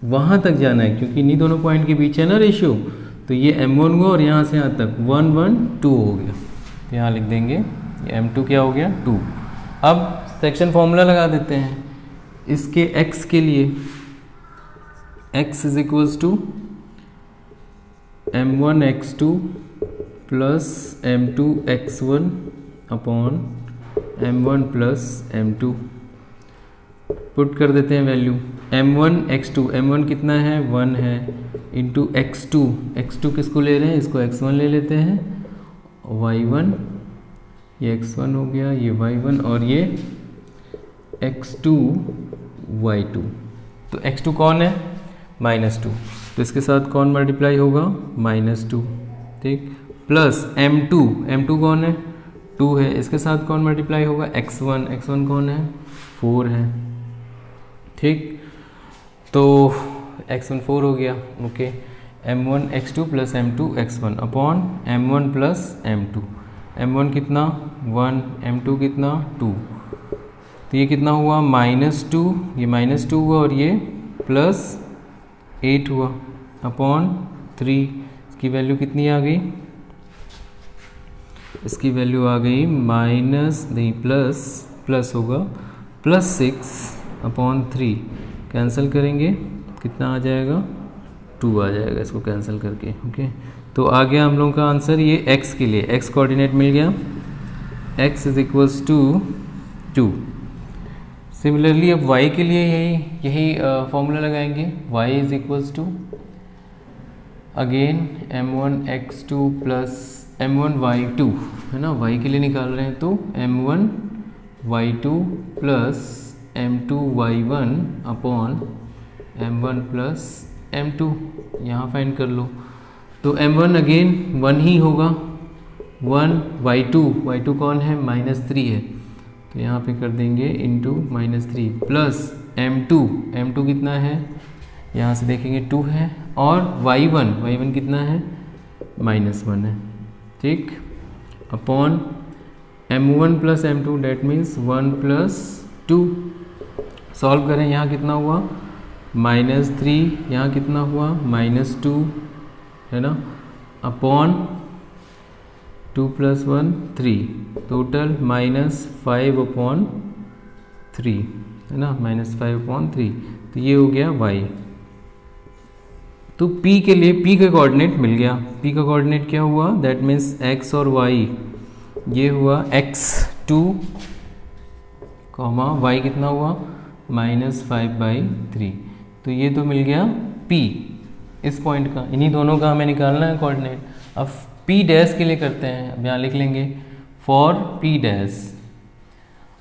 वहाँ तक जाना है, क्योंकि इन्हीं दोनों पॉइंट के बीच है ना रेशियो। तो ये m1 हुआ और यहाँ से यहाँ तक 1 1 2 हो गया। तो यहाँ लिख देंगे ये m2 क्या हो गया 2। अब सेक्शन फॉर्मूला लगा देते हैं इसके x के लिए, x is equals to m1 x2 plus m2 x1 upon m1 plus m2। Put कर देते हैं वैल्यू, m1 x2, m1 कितना है 1 है, इंटू x2 किसको ले रहे हैं, इसको x1 ले लेते हैं, y1, ये x1 हो गया, ये y1 और ये x2 y2। तो x2 कौन है -2, तो इसके साथ कौन मल्टीप्लाई होगा -2, ठीक, प्लस m2 कौन है 2 है, इसके साथ कौन मल्टीप्लाई होगा x1 कौन है 4 है, ठीक। तो x1 4 हो गया, okay. m1 x2 plus m2 x1 upon m1 plus m2, m1 कितना 1, m2 कितना 2, तो ये कितना हुआ -2, ये -2 हुआ और ये +8 हुआ अपॉन 3। इसकी वैल्यू कितनी आ गई, इसकी वैल्यू आ गई प्लस होगा +6 अपॉन 3, कैंसिल करेंगे कितना आ जाएगा 2 आ जाएगा इसको कैंसिल करके, ओके। तो आ गया हम लोगों का आंसर ये x के लिए, x कोऑर्डिनेट मिल गया, x is equals to 2। Similarly अब y के लिए यही फॉर्मूला लगाएंगे, y is equals to again m1 x2 plus m1 y2, है ना, y के लिए निकाल रहे हैं तो m1 y2 plus m2 y1 upon m1 plus m2, यहाँ फाइंड कर लो। तो m1 अगेन 1 ही होगा, 1, y2 कौन है -3 है, तो यहाँ पे कर देंगे इंटू -3 प्लस m2 कितना है, यहाँ से देखेंगे 2 है, और y1 कितना है -1 है, ठीक, upon m1 plus m2 that means 1 plus 2। Solve करें, यहाँ कितना हुआ -3, यहाँ कितना हुआ -2, है ना, अपॉन 2 + 1 3, टोटल -5 अपॉन 3, है ना, -5 अपॉन 3। तो ये हो गया y। तो p के लिए p का कोऑर्डिनेट मिल गया, p का कोऑर्डिनेट क्या हुआ, दैट मीन्स x और y, ये हुआ x2, y कितना हुआ -5/3। तो ये तो मिल गया p, इस पॉइंट का, इन्हीं दोनों का हमें निकालना है कोऑर्डिनेट। अब p डैश के लिए करते हैं, अब यहाँ लिख लेंगे फॉर p डैश,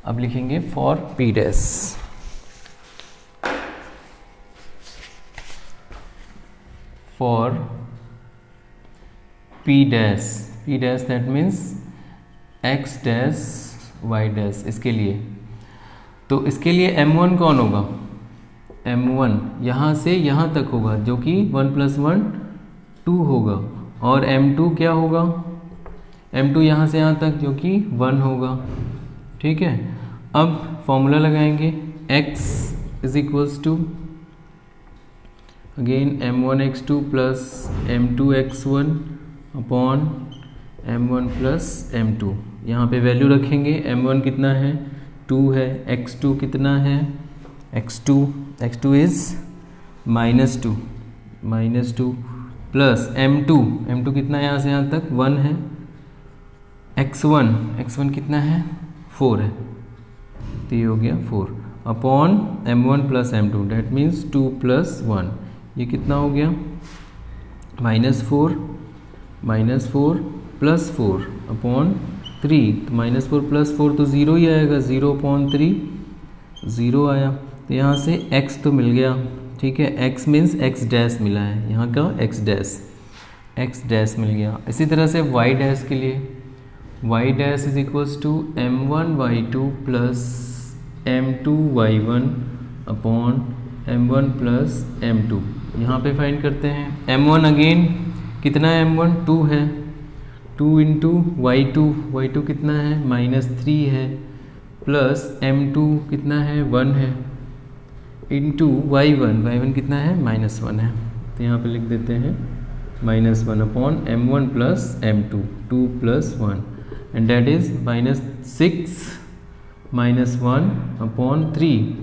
अब लिखेंगे for p dash, for p dash that means x dash y dash, इसके लिए। तो इसके लिए m1 कौन होगा, m1 यहाँ से यहाँ तक होगा जो कि 1 + 1 2 होगा, और m2 क्या होगा, m2 यहाँ से यहाँ तक जो कि 1 होगा। ठीक है, अब फॉर्मूला लगाएंगे x = again m1x2 + m2x1 upon m1 + m2। यहाँ पे वैल्यू रखेंगे, m1 कितना है 2 है, x2 कितना है x2 इज़ -2 प्लस m2 कितना है यहाँ से यहाँ तक 1 है, x1 कितना है 4 है, तो ये हो गया 4 upon m1 + m2 date means 2 + 1, ये कितना हो गया -4 + 4 अपॉन 3, तो -4 + 4 तो 0 ही आएगा, 0/3 0 आया, तो यहाँ से x तो मिल गया। ठीक है, x मीन्स x डैश मिला है, यहाँ का x डैश मिल गया। इसी तरह से y डैश के लिए y dash = m1y2 + m2y1 upon m1 + m2। यहाँ पे फाइंड करते हैं m1, अगेन कितना है m1 2 है, 2 × y2 कितना है -3 है, प्लस m2 कितना है 1 है, इंटू y1 कितना है -1 है, तो यहाँ पे लिख देते हैं -1 upon m1 + m2 2 + 1 and that is -6 -1 अपॉन 3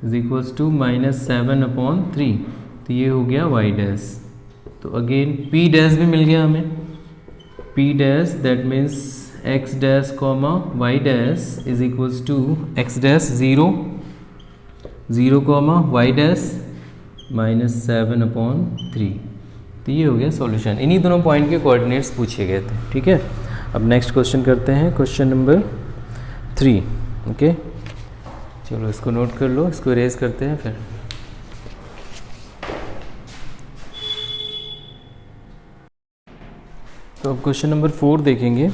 = -7/3, तो ये हो गया y डैश। तो अगेन p डैश भी मिल गया हमें, p dash that means x dash y dash = x dash 0 y dash -7/3, तो ये हो गया सॉल्यूशन। इन्हीं दोनों पॉइंट के कोऑर्डिनेट्स पूछे गए थे। ठीक है, अब नेक्स्ट क्वेश्चन करते हैं, क्वेश्चन नंबर 3। ओके, चलो इसको नोट कर लो, इसको इरेज करते हैं फिर। तो अब क्वेश्चन नंबर 4 देखेंगे।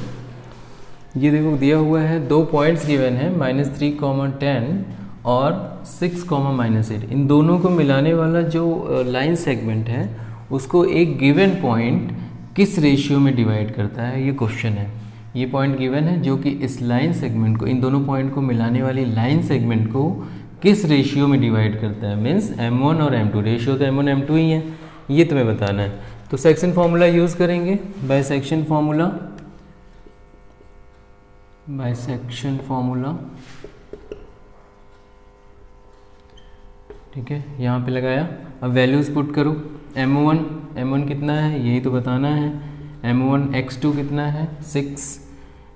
ये देखो दिया हुआ है, 2 पॉइंट्स गिवन है -3, 10 और 6, -8। इन दोनों को मिलाने वाला जो लाइन सेगमेंट है उसको एक गिवन पॉइंट किस रेशियो में डिवाइड करता है, ये क्वेश्चन है। ये पॉइंट गिवन है जो कि इस लाइन सेगमेंट को, इन दोनों पॉइंट को मिलाने वाली लाइन सेगमेंट को किस रेशियो में डिवाइड करता है, मीन्स m1 और m2। रेशियो तो m1 m2 ही है, ये तुम्हें बताना है। तो सेक्शन फार्मूला यूज़ करेंगे, बाइसेक्शन फार्मूला। ठीक है, यहाँ पे लगाया, अब वैल्यूज़ पुट करो। m1 कितना है यही तो बताना है, m1 x2 कितना है 6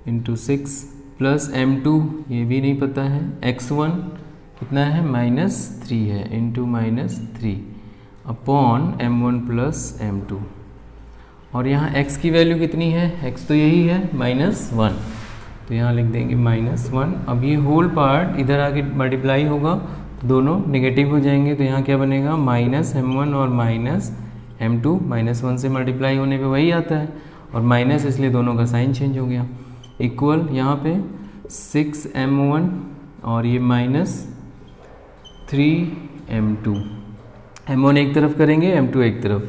× 6 प्लस m2 ये भी नहीं पता है, x1 कितना है -3 है इंटू -3 अपॉन m1 + m2। और यहाँ x की वैल्यू कितनी है, x तो यही है -1, तो यहाँ लिख देंगे -1। अब ये होल पार्ट इधर आके मल्टीप्लाई होगा, दोनों नेगेटिव हो जाएंगे, तो यहाँ क्या बनेगा -m1 और -m2, -1 से मल्टीप्लाई होने पे वही आता है, और माइनस इसलिए दोनों का साइन चेंज हो गया, इक्वल यहाँ पे 6m1 और ये -3m2। m1 एक तरफ करेंगे, m2 एक तरफ,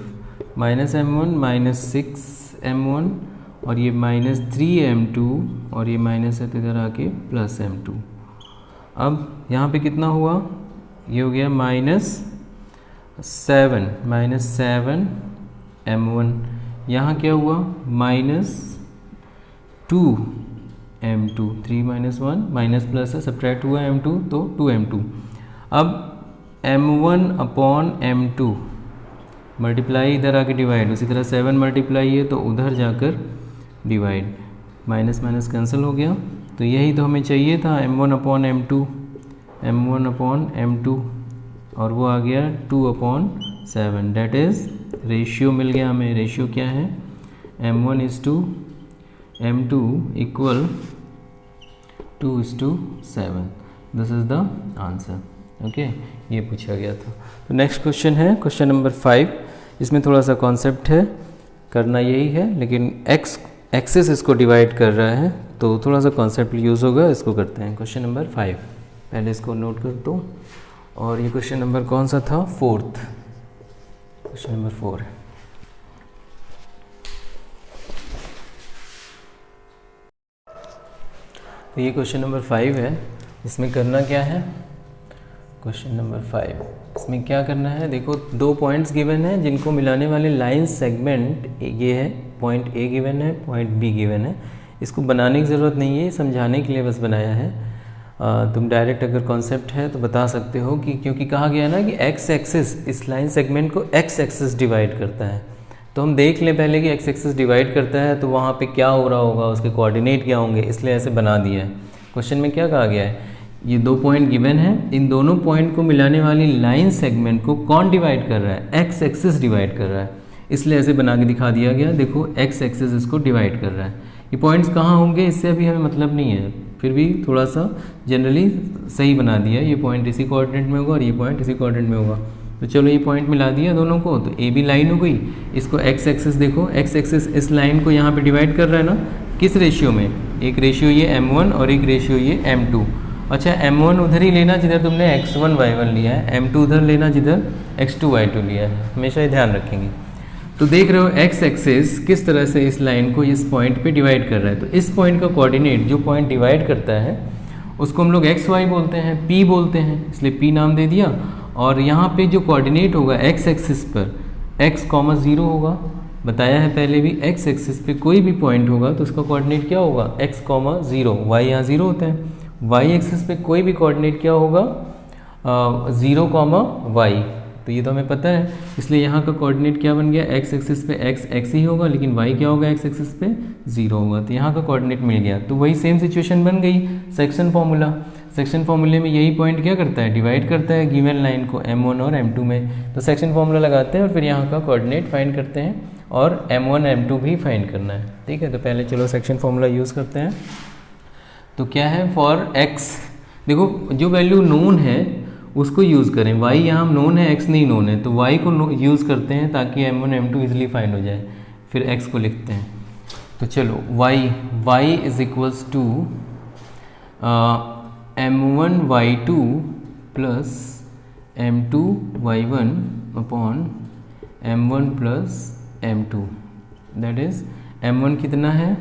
-m1 -6m1 और ये -3m2 और ये माइनस है तो इधर आके +m2। अब यहाँ पे कितना हुआ, ये हो गया -7m1। यहाँ क्या हुआ -2m2, 3 - 1 माइनस प्लस है, सब्ट्रैक्ट हुआ m2 तो 2m2। अब m1 अपॉन m2 मल्टीप्लाई इधर आके डिवाइड, उसी तरह 7 मल्टीप्लाई है तो उधर जाकर डिवाइड, माइनस माइनस कैंसिल हो गया। तो यही तो हमें चाहिए था, m1 अपॉन m2 और वो आ गया 2/7, डेट इज़ रेशियो मिल गया हमें। रेशियो क्या है, m1:m2 equal 2:7। This is the answer. Okay, ये पूछा गया था। तो नेक्स्ट क्वेश्चन है क्वेश्चन नंबर 5। इसमें थोड़ा सा कॉन्सेप्ट है, करना यही है, लेकिन एक्सेस इसको डिवाइड कर रहा है तो थोड़ा सा कॉन्सेप्ट यूज़ होगा, इसको करते हैं। क्वेश्चन नंबर 5, पहले इसको नोट कर दो और ये क्वेश्चन नंबर कौन सा था, 4th, क्वेश्चन नंबर 4 है। तो ये क्वेश्चन नंबर 5 है। इसमें करना क्या है, क्वेश्चन नंबर 5, इसमें क्या करना है, देखो 2 पॉइंट्स गिवन है जिनको मिलाने वाले लाइन सेगमेंट ये है, पॉइंट ए गिवन है, पॉइंट बी गिवन है। इसको बनाने की ज़रूरत नहीं है, समझाने के लिए बस बनाया है। तुम डायरेक्ट अगर कॉन्सेप्ट है तो बता सकते हो कि क्योंकि कहा गया ना कि एक्स एक्सिस इस लाइन सेगमेंट को एक्स एक्सिस डिवाइड करता है, तो हम देख लें पहले कि एक्स एक्सिस डिवाइड करता है तो वहाँ पे क्या हो रहा होगा, उसके कोऑर्डिनेट क्या होंगे, इसलिए ऐसे बना दिया है। क्वेश्चन में क्या कहा गया है, ये 2 पॉइंट गिवन है, इन दोनों पॉइंट को मिलाने वाली लाइन सेगमेंट को कौन डिवाइड कर रहा है, एक्स एक्सिस डिवाइड कर रहा है, इसलिए ऐसे बना के दिखा दिया गया। देखो एक्स एक्सिस इसको डिवाइड कर रहा है। ये पॉइंट्स कहाँ होंगे इससे अभी हमें मतलब नहीं है, फिर भी थोड़ा सा जनरली सही बना दिया। ये पॉइंट इसी कोऑर्डिनेट में होगा और ये पॉइंट इसी कोऑर्डिनेट में होगा। तो चलो ये पॉइंट मिला दिया दोनों को, तो ए बी लाइन हो गई। इसको एक्स एक्सिस, देखो एक्स एक्सिस इस लाइन को यहाँ पे डिवाइड कर रहा है ना, किस रेशियो में, एक रेशियो ये m1 और एक रेशियो ये m2। अच्छा m1 उधर ही लेना जिधर तुमने x1 y1 लिया है, m2 उधर लेना जिधर x2 y2 लिया है, हमेशा ये ध्यान रखेंगे। तो देख रहे हो एक्स एक्सिस किस तरह से इस लाइन को इस पॉइंट पे डिवाइड कर रहा है। तो इस पॉइंट का कोऑर्डिनेट जो पॉइंट डिवाइड करता है उसको हम लोग एक्स वाई बोलते हैं, p बोलते हैं, इसलिए p नाम दे दिया। और यहाँ पे जो कोऑर्डिनेट होगा एक्स एक्सिस पर x, 0 होगा, बताया है पहले भी, एक्स एक्सिस पे कोई भी पॉइंट होगा तो उसका कोऑर्डिनेट क्या होगा, x, 0, y यहाँ 0 होता है। y एक्सिस पे कोई भी कोऑर्डिनेट क्या होगा, 0, y, तो ये तो हमें पता है, इसलिए यहाँ का कोऑर्डिनेट क्या बन गया, एक्स एक्सिस पे x ही होगा, लेकिन y क्या होगा, एक्स एक्सिस पे 0 होगा, तो यहाँ का कोऑर्डिनेट मिल गया। तो वही सेम सिचुएशन बन गई सेक्शन फॉर्मूला। सेक्शन फॉर्मूले में यही पॉइंट क्या करता है, डिवाइड करता है गिवन लाइन को m1 और m2 में। तो सेक्शन फॉर्मूला लगाते हैं और फिर यहाँ का कोऑर्डिनेट फाइंड करते हैं और m1 m2 भी फाइंड करना है, ठीक है। तो पहले चलो सेक्शन फॉर्मूला यूज़ करते हैं। तो क्या है, फॉर x, देखो जो वैल्यू नोन है उसको यूज़ करें, y यहाँ नोन है, x नहीं नोन है, तो y को यूज़ करते हैं ताकि m1 m2 इजीली फाइंड हो जाए। फिर x को लिखते हैं, तो चलो y is equals to m1 y2 plus m2 y1 upon m1 plus m2, that is m1 कितना है,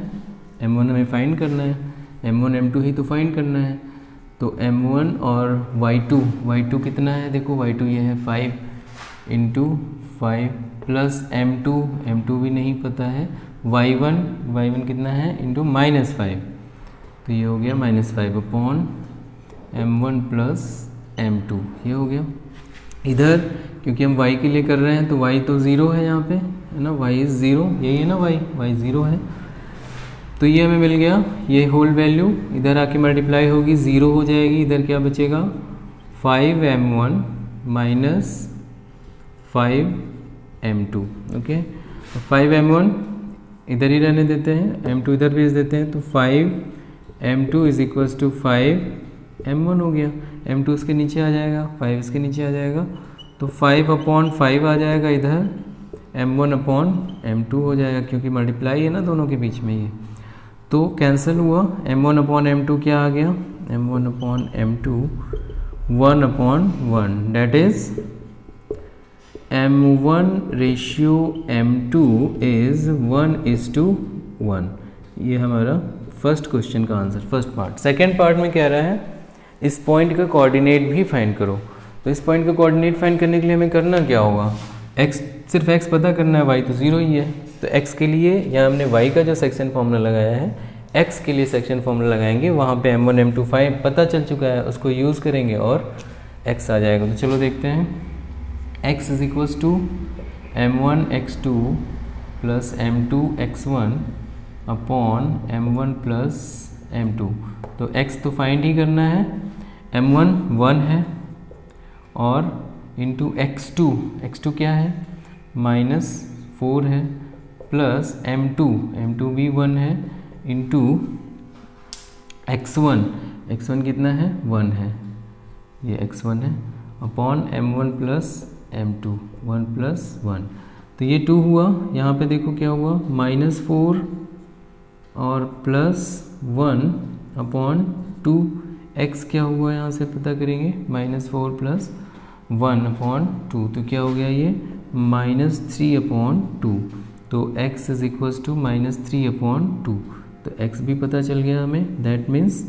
m1 हमें फाइंड करना है, m1 m2 ही तो फाइंड करना है। तो m1 और y2 कितना है, देखो y2 ये है 5 इंटू 5 प्लस m2 भी नहीं पता है, y1 कितना है इंटू -5, तो ये हो गया -5 अपॉन m1 प्लस m2, ये हो गया। इधर क्योंकि हम y के लिए कर रहे हैं तो y तो 0 है यहाँ पे, है ना, y इज़ 0, यही है ना, y 0 है, तो ये हमें मिल गया। ये होल वैल्यू इधर आके मल्टीप्लाई होगी, 0 हो जाएगी, इधर क्या बचेगा 5m1 minus 5m2, okay. 5m1 इधर ही रहने देते हैं, m2 इधर भेज देते हैं, तो 5m2 is equals to 5m1 हो गया, m2 इसके नीचे आ जाएगा, 5 इसके नीचे आ जाएगा, तो 5/5 आ जाएगा इधर, m1/m2 हो जाएगा, क्योंकि मल्टीप्लाई है ना दोनों के बीच में ये, तो कैंसिल हुआ। m1/m2 क्या आ गया, m1/m2 1/1, date is m1 ratio m2 is 1:1। ये हमारा फर्स्ट क्वेश्चन का answer, first part. Second part में कह रहा है इस पॉइंट का कोऑर्डिनेट भी फाइंड करो। तो इस पॉइंट का कोऑर्डिनेट फाइंड करने के लिए हमें करना क्या होगा, x, सिर्फ x पता करना है, y तो 0 ही है, तो x के लिए यहाँ हमने y का जो सेक्शन फॉर्मूला लगाया है, x के लिए सेक्शन फॉर्मूला लगाएंगे, वहाँ पे m1 m2 5 पता चल चुका है, उसको यूज़ करेंगे और x आ जाएगा। तो चलो देखते हैं, x is equals to m1 x2 plus m2 x1 upon m1 plus m2। तो x तो फाइंड ही करना है, m1 1 है और इंटू x2 क्या है -4 है, प्लस m2 भी 1 है, इंटू x1 कितना है 1 है, ये x1 है, upon m1 plus m2 1 plus 1, तो ये 2 हुआ। यहाँ पे देखो क्या हुआ, -4 और प्लस 1 अपॉन 2, x क्या हुआ यहाँ से पता करेंगे, -4 प्लस 1/2, तो क्या हो गया ये -3/2, तो x इज इक्वल्स टू -3/2, तो x भी पता चल गया हमें। That means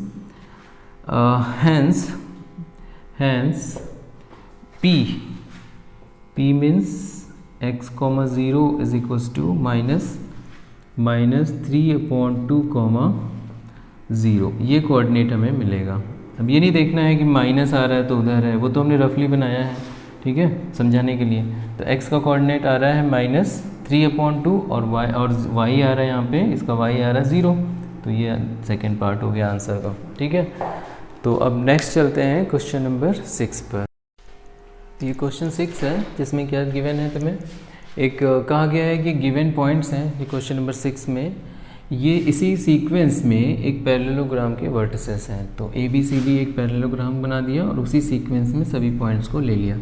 hence p means x, 0 is equals to -3/2, 0, ये कोऑर्डिनेट हमें मिलेगा। अब ये नहीं देखना है कि माइनस आ रहा है तो उधर है, वो तो हमने रफली बनाया है, ठीक है, समझाने के लिए। तो x का कोऑर्डिनेट आ रहा है -3/2 और y आ रहा है यहाँ पे, इसका y आ रहा है 0, तो ये सेकेंड पार्ट हो गया आंसर का, ठीक है। तो अब नेक्स्ट चलते हैं क्वेश्चन नंबर 6 पर। तो ये क्वेश्चन 6 है जिसमें क्या गिवन है तुम्हें, एक कहा गया है कि गिवन पॉइंट्स हैं ये क्वेश्चन नंबर 6 में, ये इसी सीक्वेंस में एक पैरेललोग्राम के वर्टिसेस हैं। तो ABCD एक पैरेललोग्राम बना दिया और उसी सीक्वेंस में सभी पॉइंट्स को ले लिया।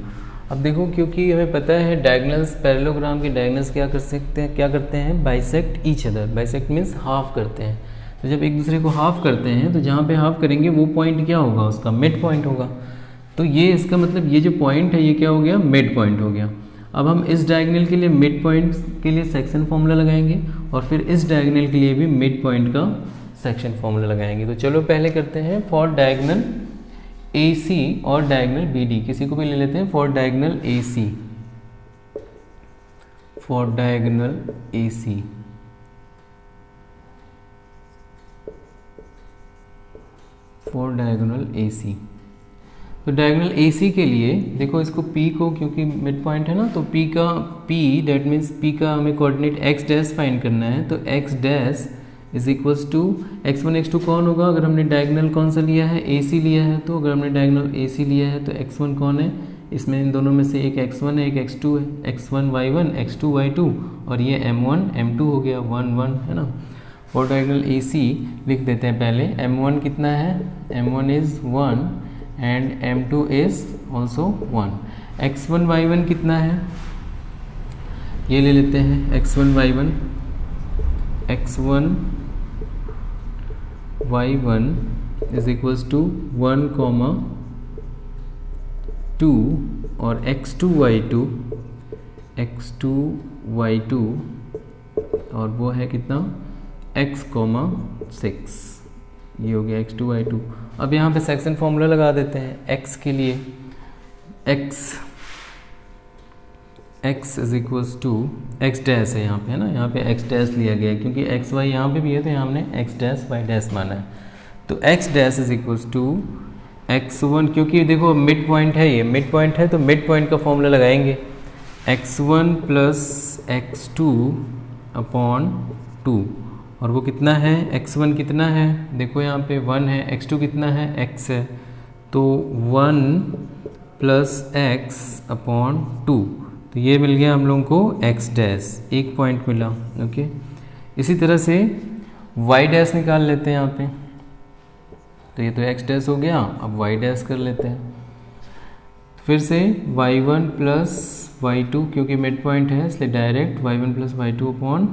अब देखो, क्योंकि हमें पता है डायगोनल्स, पैरेललोग्राम के डायगोनल्स क्या करते हैं, bisect each other. Bisect means half करते हैं। तो जब एक दूसरे को हाफ करते हैं तो जहाँ पे हाफ करेंगे वो पॉइंट क्या होगा, उसका मिड पॉइंट होगा। तो ये इसका मतलब ये जो पॉइंट है ये क्या हो गया, मिड पॉइंट हो गया। अब हम इस डायगोनल के लिए मिड पॉइंट के लिए सेक्शन फॉर्मूला लगाएंगे और फिर इस डायगोनल के लिए भी मिड पॉइंट का सेक्शन फॉर्मूला लगाएंगे। तो चलो पहले करते हैं फॉर डायगोनल AC और डायगोनल BD, किसी को भी ले लेते हैं। For diagonal AC, for diagonal AC, for diagonal AC। तो डायगोनल AC के लिए देखो, इसको P को, क्योंकि मिड पॉइंट है ना, तो P दैट मीन्स P का हमें कोऑर्डिनेट x डैश फाइंड करना है। तो x dash is equals to x1 x2 कौन होगा, अगर हमने डायगोनल कौन सा लिया है, AC लिया है। तो अगर हमने डायगोनल AC लिया है तो x1 कौन है, इसमें इन दोनों में से एक x1 है, एक x2 है, x1 y1 x2 y2, और ये m1 m2 हो गया, 1 1 है ना। फॉर डायगोनल AC लिख देते हैं पहले। m1 कितना है, m1 is 1 and m2 is also 1। x1 y1 कितना है, ये ले लेते हैं x1 y1, x1 y1 is equals to 1, 2 और x2 y2 और वो है कितना, x, 6, ये हो गया x2 y2। अब यहाँ पे सेक्शन फॉर्मूला लगा देते हैं x के लिए। x is equals to x dash है यहाँ पे, है ना, यहाँ पे x डैश लिया गया है क्योंकि x y यहाँ पे भी है, तो यहाँ हमने x डैश y डैश माना है। तो x dash is equals to x1, क्योंकि देखो मिड पॉइंट है, ये मिड पॉइंट है तो मिड पॉइंट का फॉर्मूला लगाएंगे, x1 प्लस x2 अपॉन 2, और वो कितना है, x1 कितना है, देखो यहाँ पे 1 है, x2 कितना है, x है, तो 1 प्लस x अपॉन 2, तो ये मिल गया हम लोगों को x डैश, एक पॉइंट मिला। ओके, इसी तरह से y डैश निकाल लेते हैं यहाँ पे, तो ये तो x डैश हो गया, अब y डैश कर लेते हैं। फिर से y1 प्लस y2, क्योंकि मिड पॉइंट है इसलिए direct y1 plus y2 upon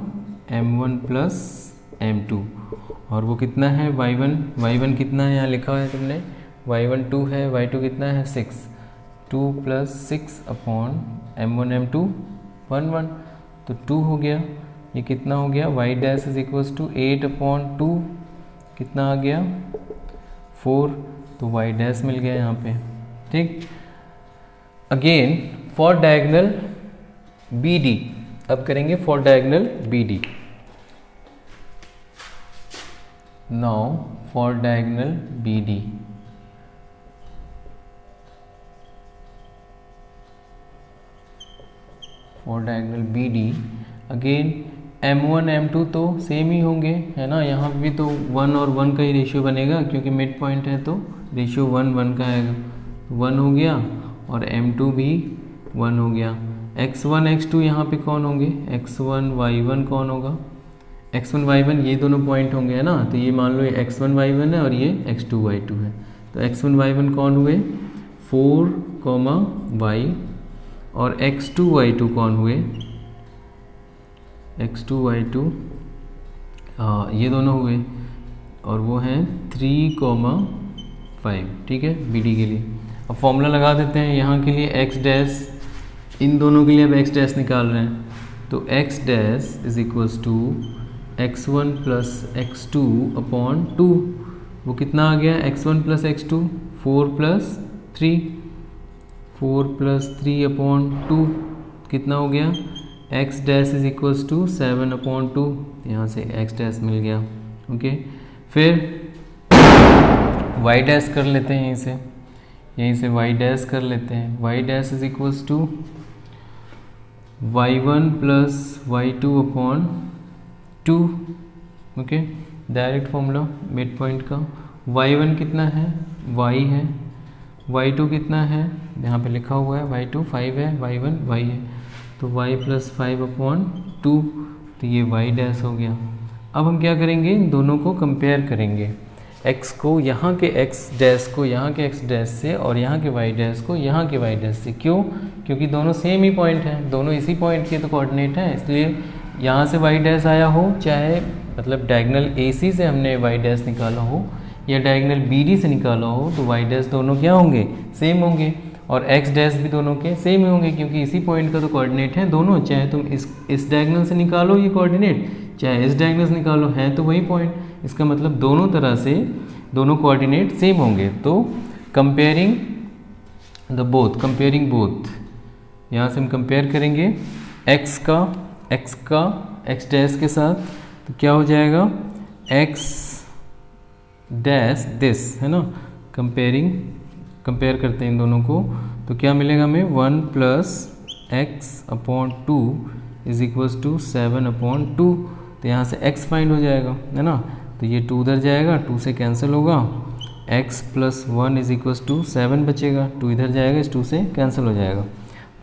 m1 plus m2, और वो कितना है, y1 कितना है यहाँ लिखा है तुमने, y1 2 है, y2 कितना है 6, 2 प्लस 6 अपॉन m1 m2 1 1, तो 2 हो गया। ये कितना हो गया, y dash is equals to 8 upon 2, कितना आ गया 4, तो y डैश मिल गया यहाँ पे, ठीक। अगेन फॉर डायगोनल BD, अब करेंगे for diagonal BD। Now for diagonal BD, for diagonal BD again m1 m2 तो सेम ही होंगे, है ना, यहाँ भी तो 1 और 1 का ही रेशियो बनेगा क्योंकि मिड पॉइंट है, तो रेशियो 1 1 का आएगा, 1 हो गया, और m2 भी 1 हो गया। x1 x2 यहाँ पे कौन होंगे, x1 y1 कौन होगा, x1 y1 ये दोनों पॉइंट होंगे, है ना, तो ये मान लो ये x1 y1 है और ये x2 y2 है, तो x1 y1 कौन हुए 4, y, और x2 y2 कौन हुए, x2 y2 ये दोनों हुए, और वो हैं 3, 5, ठीक है, BD के लिए। अब फॉर्मूला लगा देते हैं यहाँ के लिए एक्स डैश, इन दोनों के लिए अब एक्स डैश निकाल रहे हैं, तो x dash is equals to x1 plus x2 upon 2, वो कितना आ गया x1 plus x2, 4 plus 3 upon 2 कितना हो गया x dash is equals to 7 upon 2, यहाँ से x डैश मिल गया। ओके, फिर y डैश कर लेते हैं, यहीं से y डैश कर लेते हैं, y dash is equals to y1 plus y2 upon 2। Okay, direct formula mid point का, y1 कितना है, y है, y2 कितना है, यहाँ पे लिखा हुआ है y2 5 है, y1 y है, तो y प्लस 5 अपॉन 2, तो ये y डैश हो गया। अब हम क्या करेंगे, इन दोनों को कंपेयर करेंगे, x को यहाँ के x डैश को यहाँ के x डैश से और यहाँ के y डैश को यहाँ के y डैश से। क्यों? क्योंकि दोनों सेम ही पॉइंट हैं, दोनों इसी पॉइंट के तो कोऑर्डिनेट हैं, इसलिए यहाँ से y डैश आया हो, चाहे मतलब डायगोनल AC से हमने y डैश निकाला हो या डायगोनल BD से निकाला हो, तो y डैश दोनों क्या होंगे, सेम होंगे, और x डैश भी दोनों के सेम ही होंगे, क्योंकि इसी पॉइंट का तो कोऑर्डिनेट है दोनों, चाहे तुम इस डायगोनल से निकालो ये कोऑर्डिनेट, चाहे इस डायगोनल से निकालो, है तो वही पॉइंट। इसका मतलब दोनों तरह से दोनों कोऑर्डिनेट सेम होंगे। तो कंपेयरिंग बोथ, यहाँ से हम कंपेयर करेंगे x डैश के साथ, तो क्या हो जाएगा x डैश दिस, है ना, कंपेयर करते हैं इन दोनों को, तो क्या मिलेगा हमें 1 plus x upon 2 is equals to 7 upon 2, तो यहाँ से x फाइंड हो जाएगा, है ना, तो ये 2 उधर जाएगा, 2 से कैंसिल होगा, x plus 1 is equals to 7 बचेगा, 2 इधर जाएगा, इस 2 से कैंसिल हो जाएगा,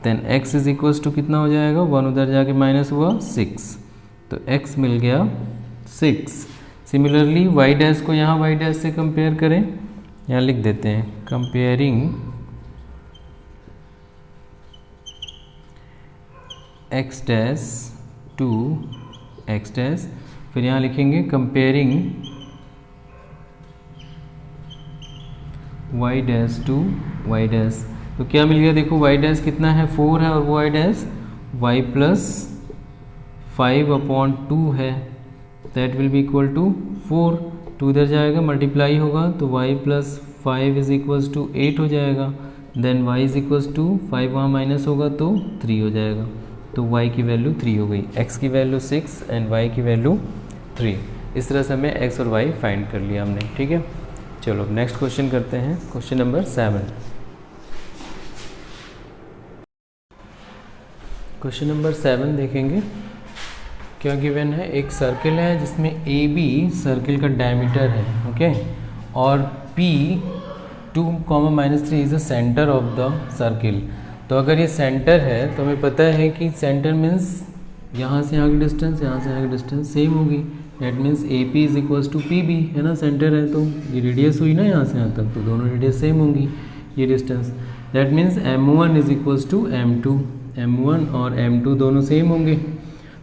then x is equals to कितना हो जाएगा, 1 उधर जाके माइनस हुआ 6, तो x मिल गया 6। सिमिलरली y डैश को यहाँ y डैश से कंपेयर करें, यहाँ लिख देते हैं comparing x dash to x dash, फिर यहाँ लिखेंगे comparing y dash to y dash, तो क्या मिल गया, देखो y डैश कितना है 4 है, और वो y dash y plus 5 upon 2 है, that will be equal to 4, 2 इधर जाएगा मल्टीप्लाई होगा, तो y plus 5 is equals to 8 हो जाएगा, then y is equals to 5 वहाँ माइनस होगा तो 3 हो जाएगा, तो y की वैल्यू 3 हो गई, x की वैल्यू 6 एंड y की वैल्यू 3। इस तरह से हमें x और y फाइंड कर लिया हमने। ठीक है, चलो नेक्स्ट क्वेश्चन करते हैं, क्वेश्चन नंबर 7। क्वेश्चन नंबर 7 देखेंगे, क्या गिवन है, एक सर्किल है जिसमें AB सर्किल का डायमीटर है, ओके, और P 2, -3 is the centre of the circle. तो अगर ये सेंटर है तो हमें पता है कि सेंटर मीन्स यहाँ से यहाँ की डिस्टेंस, यहाँ से यहाँ की डिस्टेंस सेम होगी, that means AP is equals to PB, है ना, सेंटर है तो ये रेडियस हुई ना यहाँ से यहाँ तक, तो दोनों रेडियस सेम होंगी, ये distance, that means M1 is equals to M2, M1 और M2 दोनों सेम होंगे,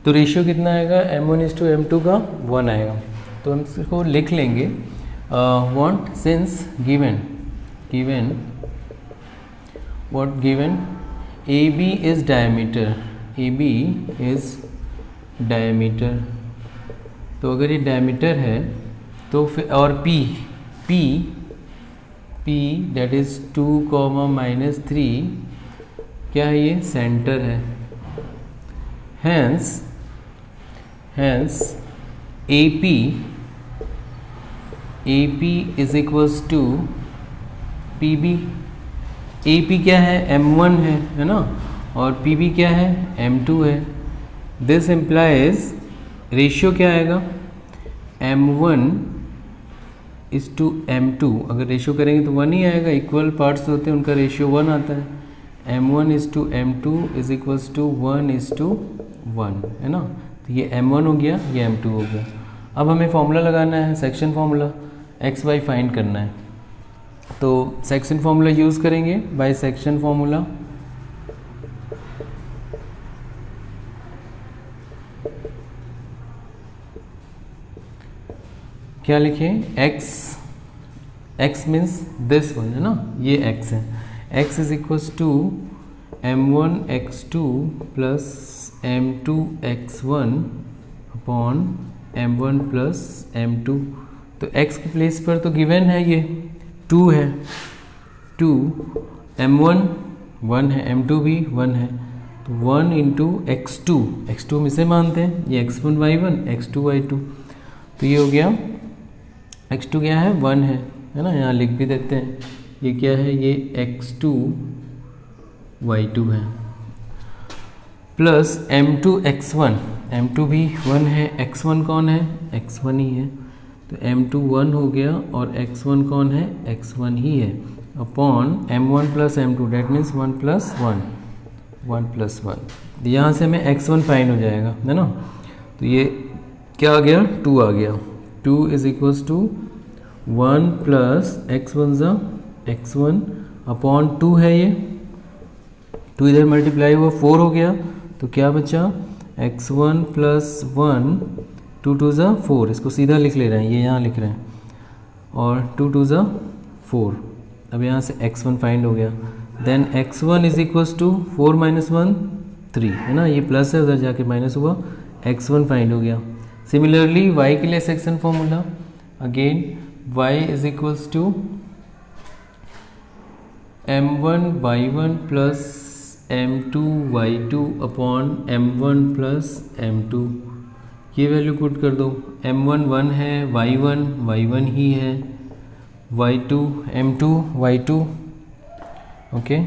तो रेशियो कितना आएगा, M1:M2 का 1 आएगा। तो हम इसको लिख लेंगे, what since given AB is diameter, तो अगर ये डायमीटर है तो फिर, और P दैट इज 2, क्या है, ये सेंटर है, hence AP is equals to PB। AP क्या है, M1 है ना, और PB क्या है, M2 है। दिस इम्प्लाइज रेशियो क्या आएगा, M1 इज टू M2, अगर रेशियो करेंगे तो 1 ही आएगा, इक्वल पार्ट्स होते हैं उनका रेशियो 1 आता है, M1 is to M2 is equals to 1:1, है ना, तो ये M1 हो गया, ये M2 हो गया। अब हमें फॉर्मूला लगाना है, सेक्शन फॉर्मूला, XY फाइंड करना है, तो सेक्शन फॉर्मूला यूज़ करेंगे, बाय सेक्शन फॉर्मूला क्या लिखें, x मीन्स दिस वन, है ना, ये x है, x is equals to m1 x2 plus m2 x1 upon m1 plus m2। तो x के प्लेस पर तो गिवन है ये 2 है, 2 m1 1 है, m2 भी 1 है, तो 1 इंटू x2, x2 हम इसे मानते हैं, ये x1 y1 x2 y2, तो ये हो गया x2 क्या है 1 है ना, यहाँ लिख भी देते हैं, ये क्या है, ये x2 y2 है, प्लस m2 x1, m2 भी 1 है, x1 कौन है, x1 ही है, तो m2 1 हो गया और x1 कौन है, x1 ही है, upon m1 plus m2 that means 1 plus 1, यहाँ से हमें x1 फाइंड हो जाएगा है ना, तो ये क्या आ गया 2 आ गया, 2 is equals to 1 plus x1 ज़ा x1 अपॉन 2 है, ये 2 इधर मल्टीप्लाई हुआ 4 हो गया, तो क्या बचा x1 प्लस 1, 2 2 ज़ा 4, इसको सीधा लिख ले रहे हैं, ये यहाँ लिख रहे हैं, और 2 2 ज़ा 4, अब यहाँ से x1 फाइंड हो गया, then x1 is equals to 4 minus 1 3 है ना, ये प्लस है उधर जाके माइनस हुआ, x1 फाइंड हो गया। सिमिलरली y के लिए section formula again y is equals to m1 y1 plus m2 y2 upon m1 plus m2, ये वैल्यू पुट कर दो, m1 1 है, y1 ही है, y2 m2 y2 okay,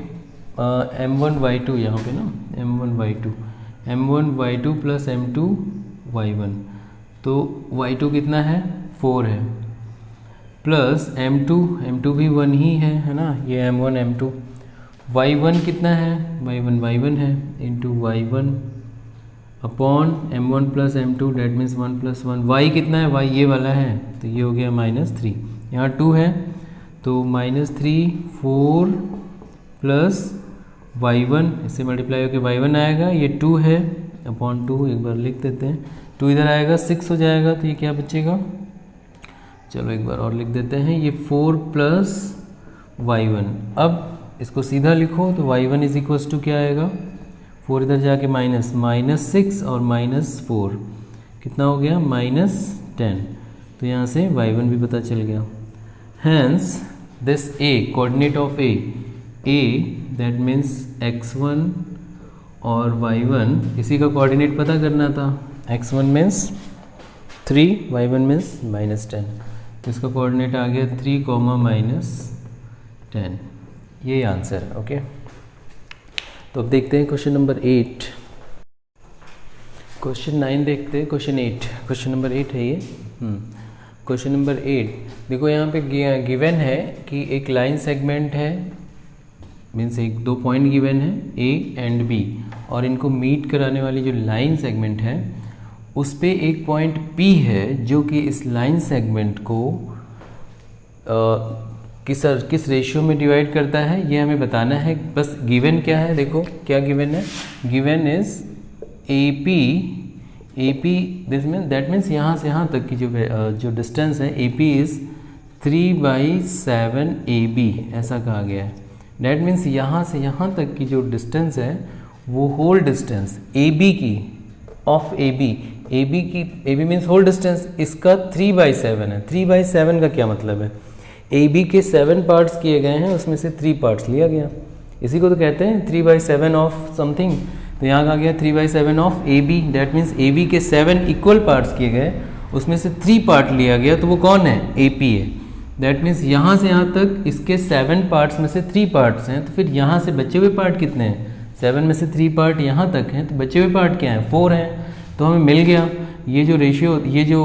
m1 y2 यहाँ पे ना, m1 y2 plus m2 y1, तो y2 कितना है 4 है, प्लस m2 भी 1 ही है ना, ये m1 m2, y1 कितना है, y1 है, into y1 upon m1 plus m2 that means 1 plus 1, y कितना है, y ये वाला है, तो ये हो गया -3, यहाँ 2 है, तो -3 4 प्लस y1, इससे मल्टीप्लाई होकर y1 आएगा, ये 2 है अपॉन 2, एक बार लिख देते हैं, 2 इधर आएगा 6 हो जाएगा, तो ये क्या बचेगा, चलो एक बार और लिख देते हैं, ये 4 प्लस y1, अब इसको सीधा लिखो तो y1 इज इक्वल्स टू क्या आएगा, 4 इधर जाके -6 और -4 कितना हो गया -10, तो यहाँ से y1 भी पता चल गया, hence this a coordinate of a that means x1 और y1, इसी का कोऑर्डिनेट पता करना था, x1 मीन्स 3, y1 मीन्स -10, तो इसका कोऑर्डिनेट आ गया 3, -10, ये आंसर है। ओके, तो अब देखते हैं क्वेश्चन नंबर 8, क्वेश्चन 9 देखते हैं, क्वेश्चन नंबर 8 है ये। क्वेश्चन नंबर 8 देखो, यहाँ पे गिवन है कि एक लाइन सेगमेंट है, मीन्स एक 2 पॉइंट गिवन है A एंड B, और इनको मीट कराने वाली जो लाइन सेगमेंट है उस पे एक पॉइंट P है जो कि इस लाइन सेगमेंट को किस रेशियो में डिवाइड करता है, ये हमें बताना है। बस गिवन क्या है, देखो क्या गिवन है, given is AP this mean that means यहाँ से यहाँ तक की जो डिस्टेंस है AP इज़ 3/7 AB, ऐसा कहा गया है। डैट मीन्स यहाँ से यहाँ तक की जो डिस्टेंस है वो होल डिस्टेंस AB की of AB means whole distance, इसका 3/7 है। 3/7 का क्या मतलब है, AB के 7 पार्ट्स किए गए हैं, उसमें से 3 पार्ट्स लिया गया, इसी को तो कहते हैं 3/7 ऑफ समथिंग। तो यहाँ कहा गया 3/7 of AB, that means AB के 7 इक्वल पार्ट्स किए गए, उसमें से 3 पार्ट लिया गया, तो वो कौन है, AP है। दैट मीन्स यहाँ से यहाँ तक इसके 7 पार्ट्स में से 3 पार्ट्स हैं, तो फिर यहाँ से बचे हुए पार्ट कितने हैं, 7 में से 3 पार्ट यहाँ तक हैं, तो बचे हुए पार्ट क्या हैं, 4 हैं। तो हमें मिल गया ये जो रेशियो, ये जो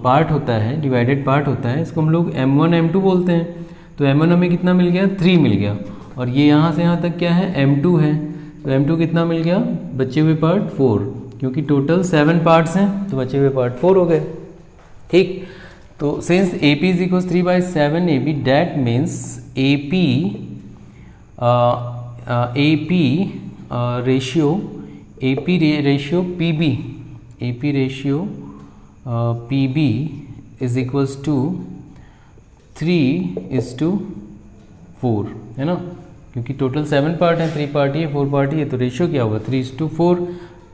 पार्ट होता है, डिवाइडेड पार्ट होता है, इसको हम लोग M1 M2 बोलते हैं। तो M1 हमें कितना मिल गया, 3 मिल गया, और ये यहाँ से यहाँ तक क्या है, M2 है, तो M2 कितना मिल गया, बचे हुए पार्ट 4, क्योंकि टोटल 7 पार्ट्स हैं, तो बचे हुए पार्ट 4 हो गए। ठीक, तो since AP is equal 3/7 AB, that means AP ratio PB is equals to 3:4 है ना। क्योंकि टोटल 7 पार्ट हैं, 3 पार्ट ये 4 पार्ट ये, तो रेशियो क्या होगा 3:4।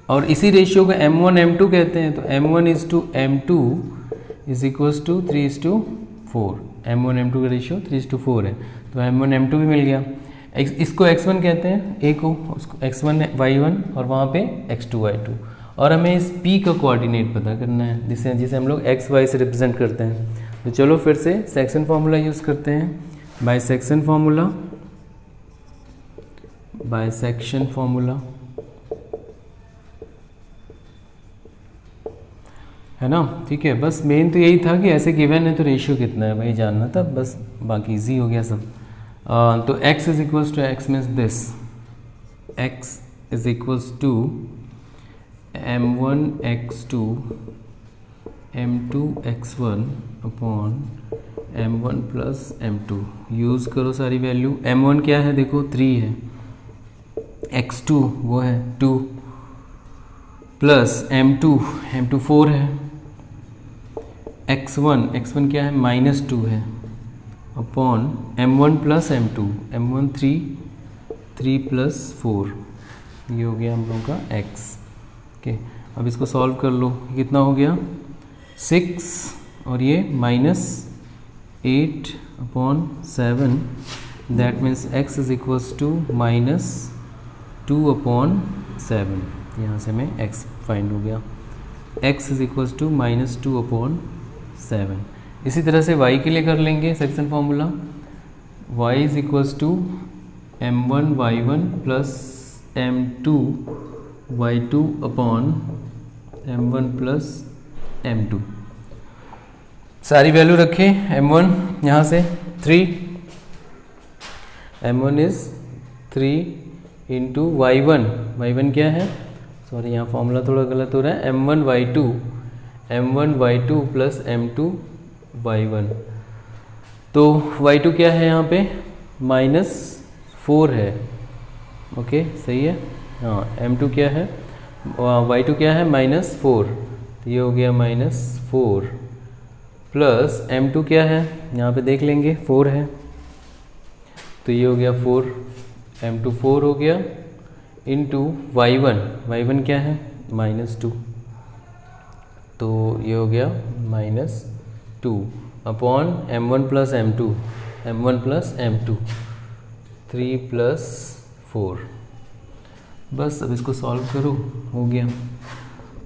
और इसी रेशियो को M1 M2 कहते हैं, तो M1 M2 is equals to 3:4। M1 M2 का रेशियो 3:4 है, तो M1 M2 भी मिल गया। इसको x1 कहते हैं, a को, उसको x1 y1 और वहाँ पे x2 y2। और हमें इस p का कोऑर्डिनेट पता करना है, जिसे हम लोग x y से रिप्रेजेंट करते हैं। तो चलो फिर से सेक्शन फार्मूला यूज़ करते हैं, बाइसेक्शन फार्मूला है ना। ठीक है, बस मेन तो यही था कि ऐसे गिवन है तो रेशियो कितना है वही जानना था, बस बाकी इजी हो गया सब। तो x is equals to x means this, x is equals to m1 x2 m2 x1 upon m1 plus m2। Use करो सारी वैल्यू। m1 क्या है देखो 3 है, x2 वो है 2 प्लस m2 4 है, x1 क्या है -2 है upon m1 plus m1 3 plus 4, ये हो गया हम लोगों का x। ओके, अब इसको सॉल्व कर लो, कितना हो गया 6 और ये -8 upon 7, that means x is equals to -2 upon 7। यहाँ से मैं x फाइंड हो गया, x is equals to -2 upon 7। इसी तरह से y के लिए कर लेंगे section formula, y is equals to m1 y1 plus m2 y2 upon m1 plus m2। सारी वैल्यू रखें, m1 यहाँ से 3, m1 इज 3 इंटू y1 क्या है, सॉरी यहाँ फॉर्मूला थोड़ा गलत हो रहा है, m1 y2 plus m2 y1। तो y2 क्या है यहाँ पे -4 है, ओके सही है। हाँ, m2 क्या है, y2 क्या है -4, तो ये हो गया -4 प्लस m2 क्या है, यहाँ पे देख लेंगे 4 है, तो ये हो गया 4, m2 4 हो गया इंटू y1 क्या है -2, तो ये हो गया -2 upon m1 plus m2 3 plus 4। बस अब इसको सॉल्व करो, हो गया।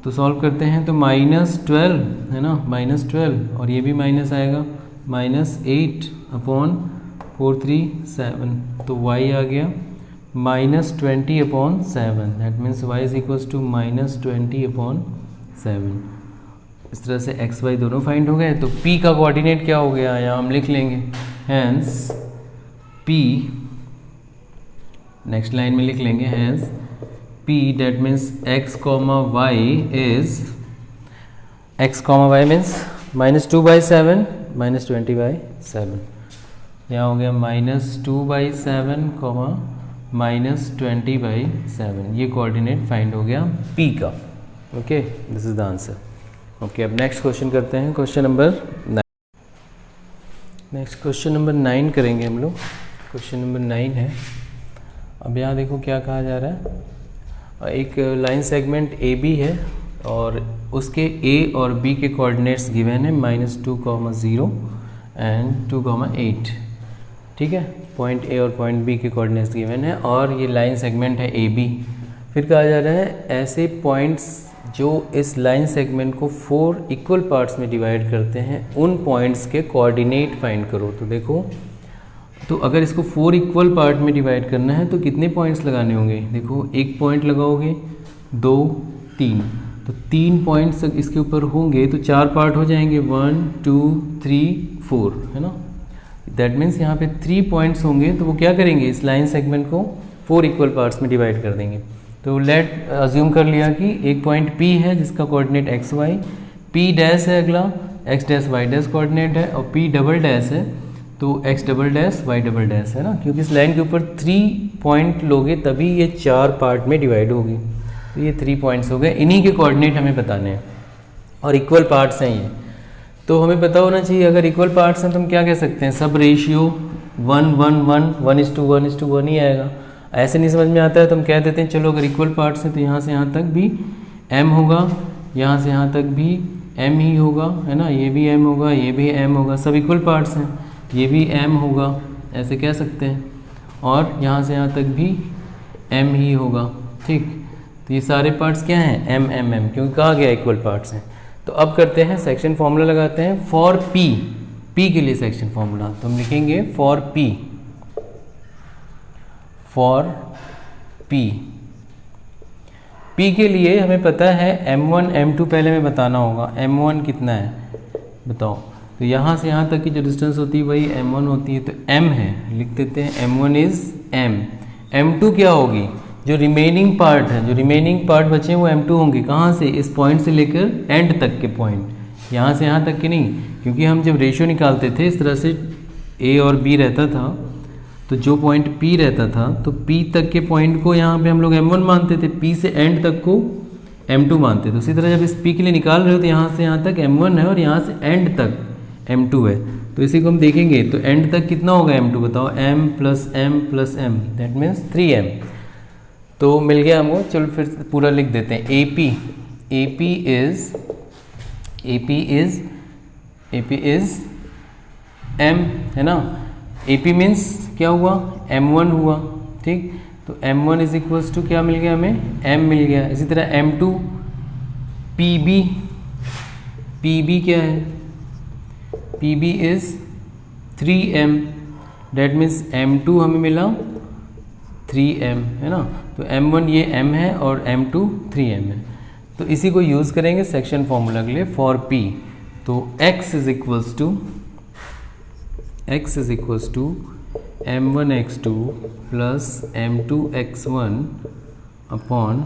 तो सॉल्व करते हैं तो -12 है ना, -12 और ये भी माइनस आएगा, -8 अपॉन 4 3 7, तो y आ गया -20 upon 7, that means y is equals to -20 upon 7। इस तरह से x y दोनों फाइंड हो गए। तो p का कोऑर्डिनेट क्या हो गया, यहाँ हम लिख लेंगे, हैंस p, नेक्स्ट लाइन में लिख लेंगे hence p, that means x, y is x, y means -2/7 -20/7, यहाँ हो गया -2/7 -20/7, ये कोऑर्डिनेट फाइंड हो गया p का। Okay, this is the answer. Okay, अब नेक्स्ट क्वेश्चन करते हैं, question number 9। Next question number 9 करेंगे हम लोग, क्वेश्चन नंबर 9 है। अब यहाँ देखो क्या कहा जा रहा है, एक लाइन सेगमेंट ए बी है और उसके ए और बी के कोऑर्डिनेट्स गिवन है -2, 0 एंड 2, 8। ठीक है, पॉइंट ए और पॉइंट बी के कोऑर्डिनेट्स गिवन है और ये लाइन सेगमेंट है ए बी। फिर कहा जा रहा है ऐसे पॉइंट्स जो इस लाइन सेगमेंट को 4 इक्वल पार्ट्स में डिवाइड करते हैं, उन पॉइंट्स के कोऑर्डिनेट फाइंड करो। तो देखो, तो अगर इसको 4 इक्वल पार्ट में डिवाइड करना है तो कितने पॉइंट्स लगाने होंगे, देखो एक पॉइंट लगाओगे, 2 3, तो 3 पॉइंट्स इसके ऊपर होंगे तो 4 पार्ट हो जाएंगे, 1 2 3 4, है ना। दैट मीन्स यहाँ पे 3 पॉइंट्स होंगे, तो वो क्या करेंगे, इस लाइन सेगमेंट को 4 इक्वल पार्ट्स में डिवाइड कर देंगे। तो लेट अज्यूम कर लिया कि एक पॉइंट P है जिसका coordinate x y, P dash है अगला, x dash y dash coordinate है, और P डबल डैश है तो x double dash y double dash है ना, क्योंकि इस लाइन के ऊपर 3 पॉइंट लोगे तभी ये 4 पार्ट में डिवाइड होगी। तो ये 3 पॉइंट्स हो गए, इन्हीं के कोऑर्डिनेट हमें बताने हैं और इक्वल पार्ट्स हैं ये। तो हमें पता होना चाहिए, अगर इक्वल पार्ट्स हैं तो हम क्या कह सकते हैं, सब रेशियो 1:1 ही आएगा। ऐसे नहीं समझ में आता है तो हम कह देते हैं चलो अगर इक्वल पार्ट्स हैं तो यहाँ से यहाँ तक भी m होगा, यहाँ से यहाँ तक भी m ही होगा, है ना, ये भी m होगा, ये भी m होगा, सब इक्वल पार्ट्स हैं, ये भी m होगा, ऐसे कह सकते हैं, और यहाँ से यहाँ तक भी m ही होगा। ठीक, तो ये सारे पार्ट्स क्या हैं, m m m, क्योंकि कहा गया इक्वल पार्ट्स हैं। तो अब करते हैं सेक्शन फॉर्मूला लगाते हैं फॉर p के लिए सेक्शन फॉर्मूला। तो हम लिखेंगे फॉर p के लिए हमें पता है m1 m2 पहले में बताना होगा। m1 कितना है बताओ, तो यहाँ से यहाँ तक की जो डिस्टेंस होती है वही m1 होती है, तो m है, लिख देते हैं m1 इज़ m। m2 क्या होगी, जो रिमेनिंग पार्ट है, जो रिमेनिंग पार्ट बचे हैं वो m2 होंगे। कहाँ से, इस पॉइंट से लेकर एंड तक के पॉइंट, यहाँ से यहाँ तक के नहीं, क्योंकि हम जब रेशियो निकालते थे इस तरह से a और b रहता था, तो जो पॉइंट P रहता था तो P तक के पॉइंट को यहाँ पे हम लोग M1 मानते थे, P से एंड तक को M2 मानते थे। उसी तरह जब इस P के लिए निकाल रहे हो तो यहाँ से यहाँ तक M1 है और यहाँ से एंड तक M2 है, तो इसी को हम देखेंगे तो एंड तक कितना होगा M2 बताओ, M plus M that means 3M। तो मिल गया हमको, चलो फिर पूरा लिख देते हैं AP इज़ M, है ना। AP मीन्स क्या हुआ, M1 हुआ। ठीक, तो M1 इज इक्वल्स टू क्या मिल गया हमें, M मिल गया। इसी तरह M2 PB क्या है, PB is 3M, that means M2 हमें मिला 3M, है ना। तो M1 ये M है और M2 3M है। तो इसी को यूज़ करेंगे सेक्शन फॉर्मूला के लिए फॉर P। तो x is equals to m1x2 plus m2x1 upon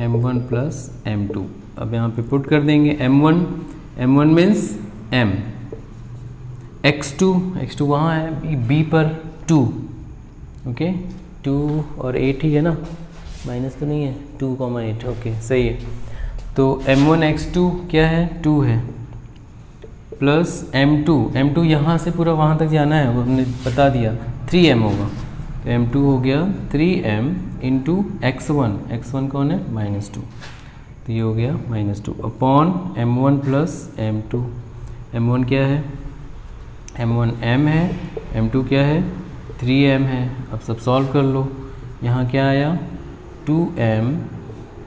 m1 plus m2। अब यहाँ पे पुट कर देंगे m1 मीन्स m, x2 वहाँ है b पर 2, ओके 2 और 8 ही है ना, माइनस तो नहीं है, 2,8, ओके सही है। तो m1x2 क्या है, 2 है, प्लस m2 यहाँ से पूरा वहाँ तक जाना है, वो हमने बता दिया, 3m होगा। तो m2 हो गया 3m इंटू x1 कौन है, -2, तो ये हो गया -2 upon m1 plus m2। m1 क्या है, m1 m है, m2 क्या है 3m है। अब सब सॉल्व कर लो, यहाँ क्या आया 2m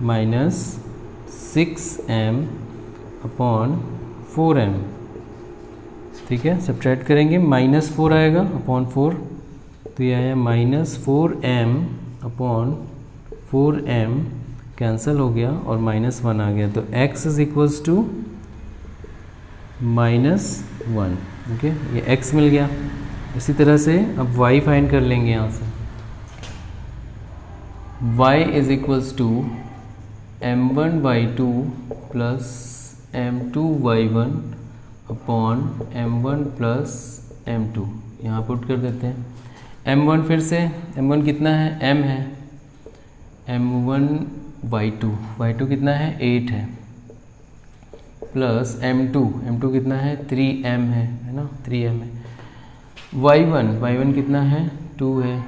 minus 6m upon 4m। ठीक है, सब्ट्रैक्ट करेंगे, -4 आएगा अपॉन 4, तो ये आया -4m अपॉन 4m, कैंसिल हो गया और -1 आ गया। तो x is equals to -1, okay ये x मिल गया। इसी तरह से अब y फाइंड कर लेंगे यहाँ से, y is equals to m1y2 plus m2y1 upon m1 plus m2, यहाँ पुट कर देते हैं। m1 फिर से, m1 कितना है, m है, m1y2 कितना है 8 है, प्लस m2 कितना है 3m है ना, 3m है। y1 कितना है 2 है,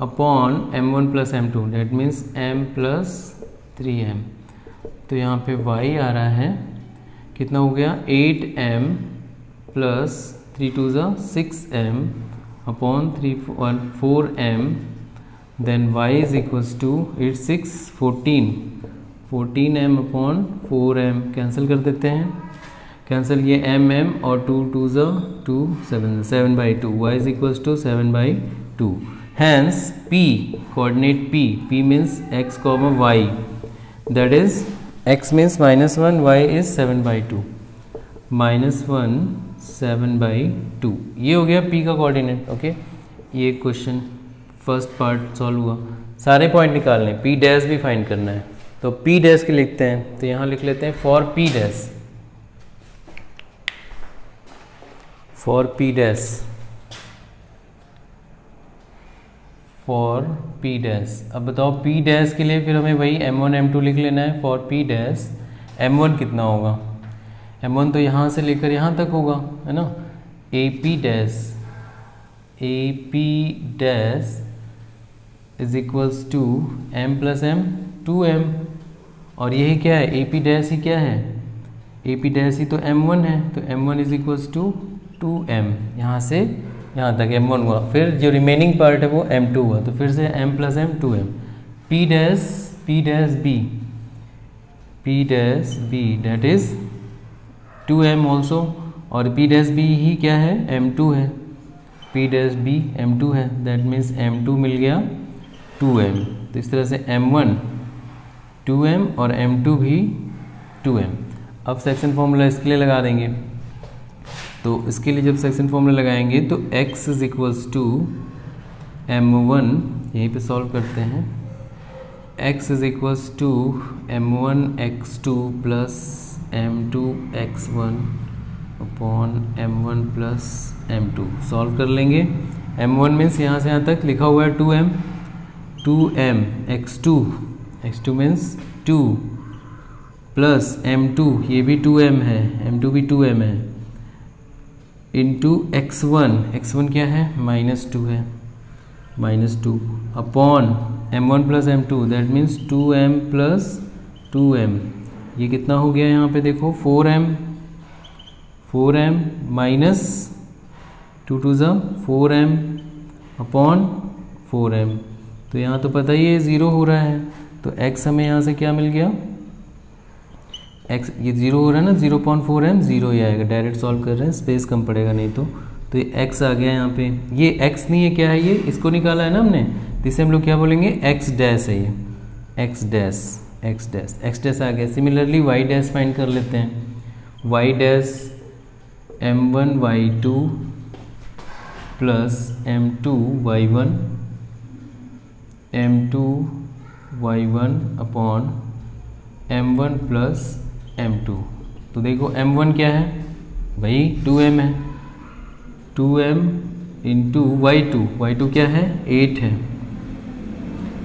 upon m1 plus m2 that means m plus 3m। तो यहाँ पे y आ रहा है कितना हो गया 8m plus 3 2 6m upon 4m, then y is equals to 8 6 14m upon 4m, cancel कर देते हैं, कैंसिल ये m और 2 2 2 7/2, y is equals to 7/2। Hence p coordinate p means x, y, that is x means -1, y is 7/2, -1 7/2, ये हो गया p का कोऑर्डिनेट। ओके, ये क्वेश्चन फर्स्ट पार्ट सॉल्व हुआ। सारे पॉइंट निकालने, p डैश भी फाइंड करना है, तो p डैश के लिखते हैं, तो यहाँ लिख लेते हैं फॉर p डैश। अब बताओ p डैश के लिए फिर हमें वही m1 m2 लिख लेना है। फॉर p डैश m1 कितना होगा, m1 तो यहाँ से लेकर यहाँ तक होगा, है ना, AP dash A P dash is equals to M plus M 2m, और यही क्या है, ए पी डैश ही क्या है, ए पी डैश ही तो m1 है, तो m1 is equals to 2m, यहाँ से यहाँ तक m1 हुआ, फिर जो रिमेनिंग पार्ट है वो m2 हुआ, तो फिर से m plus m 2m, p dash b that is 2m also, और p डैश b ही क्या है, m2 है, p डैश b m2 है, दैट मीन्स m2 मिल गया 2m, तो इस तरह से m1 2m और m2 भी 2m। अब सेक्शन फॉर्मूला इसके लिए लगा देंगे, तो इसके लिए जब सेक्शन फॉर्मूला लगाएंगे तो x is equals to m1, यहीं पे सॉल्व करते हैं, x is equals to m1 x2 plus m2 x1 upon m1 plus m2, solve कर लेंगे। m1 मीन्स यहाँ से यहाँ तक लिखा हुआ है 2m x2 means 2 plus m2, ये भी 2m है, m2 भी 2m है, इंटू x1 क्या है, -2 है, -2 upon m1 plus m2, that means 2m plus 2m, ये कितना हो गया यहाँ पे देखो 4m माइनस 2 2 ज़ा 4m अपॉन 4m, तो यहाँ तो पता ही है 0 हो रहा है, तो x हमें यहाँ से क्या मिल गया, x ये 0 हो रहा है ना, 0.4m 0 ही आएगा, डायरेक्ट सॉल्व कर रहे हैं, स्पेस कम पड़ेगा नहीं तो ये x आ गया यहाँ पे, ये x नहीं है, क्या है ये, इसको निकाला है ना हमने, तो इसे हम लोग क्या बोलेंगे, x डैश है ये, x डैश आ गया। सिमिलरली y डैश फाइंड कर लेते हैं, y dash m1 y2 plus m2 y1 m2 y1 upon m1 plus m2, तो देखो m1 क्या है भाई 2m है, 2m इंटू y2 क्या है 8 है,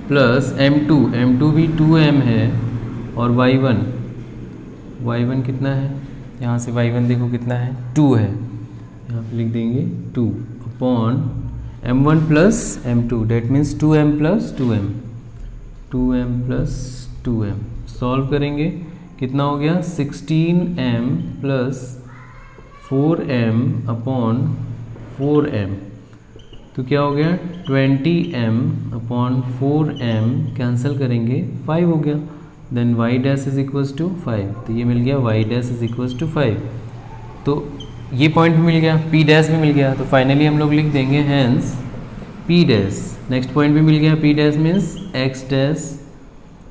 प्लस m2 भी 2m है, और y1 कितना है, यहाँ से y1 देखो कितना है 2 है, यहाँ पे लिख देंगे 2 upon m1 plus m2, that means 2m plus 2m, solve करेंगे कितना हो गया 16m plus 4m upon 4m, तो क्या हो गया 20m अपॉन 4m, कैंसिल करेंगे 5 हो गया, then y dash is equals to 5, तो ये मिल गया y dash is equals to 5, तो ये पॉइंट भी मिल गया, p डैश भी मिल गया, तो फाइनली हम लोग लिख देंगे hence p dash, next point भी मिल गया, p dash means x dash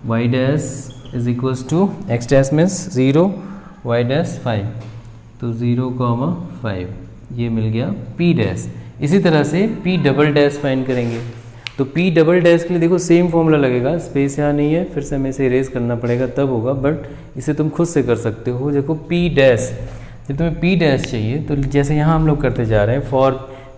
y dash is equals to x dash means 0 y dash 5, तो 0,5 ये मिल गया p डैश। इसी तरह से p डबल डैश फाइंड करेंगे, तो p डबल डैश के लिए देखो सेम फॉर्मूला लगेगा, स्पेस यहाँ नहीं है, फिर से हमें इसे इरेज करना पड़ेगा तब होगा, बट इसे तुम खुद से कर सकते हो। देखो p डैश, जब तुम्हें p डैश चाहिए तो जैसे यहाँ हम लोग करते जा रहे हैं, फॉर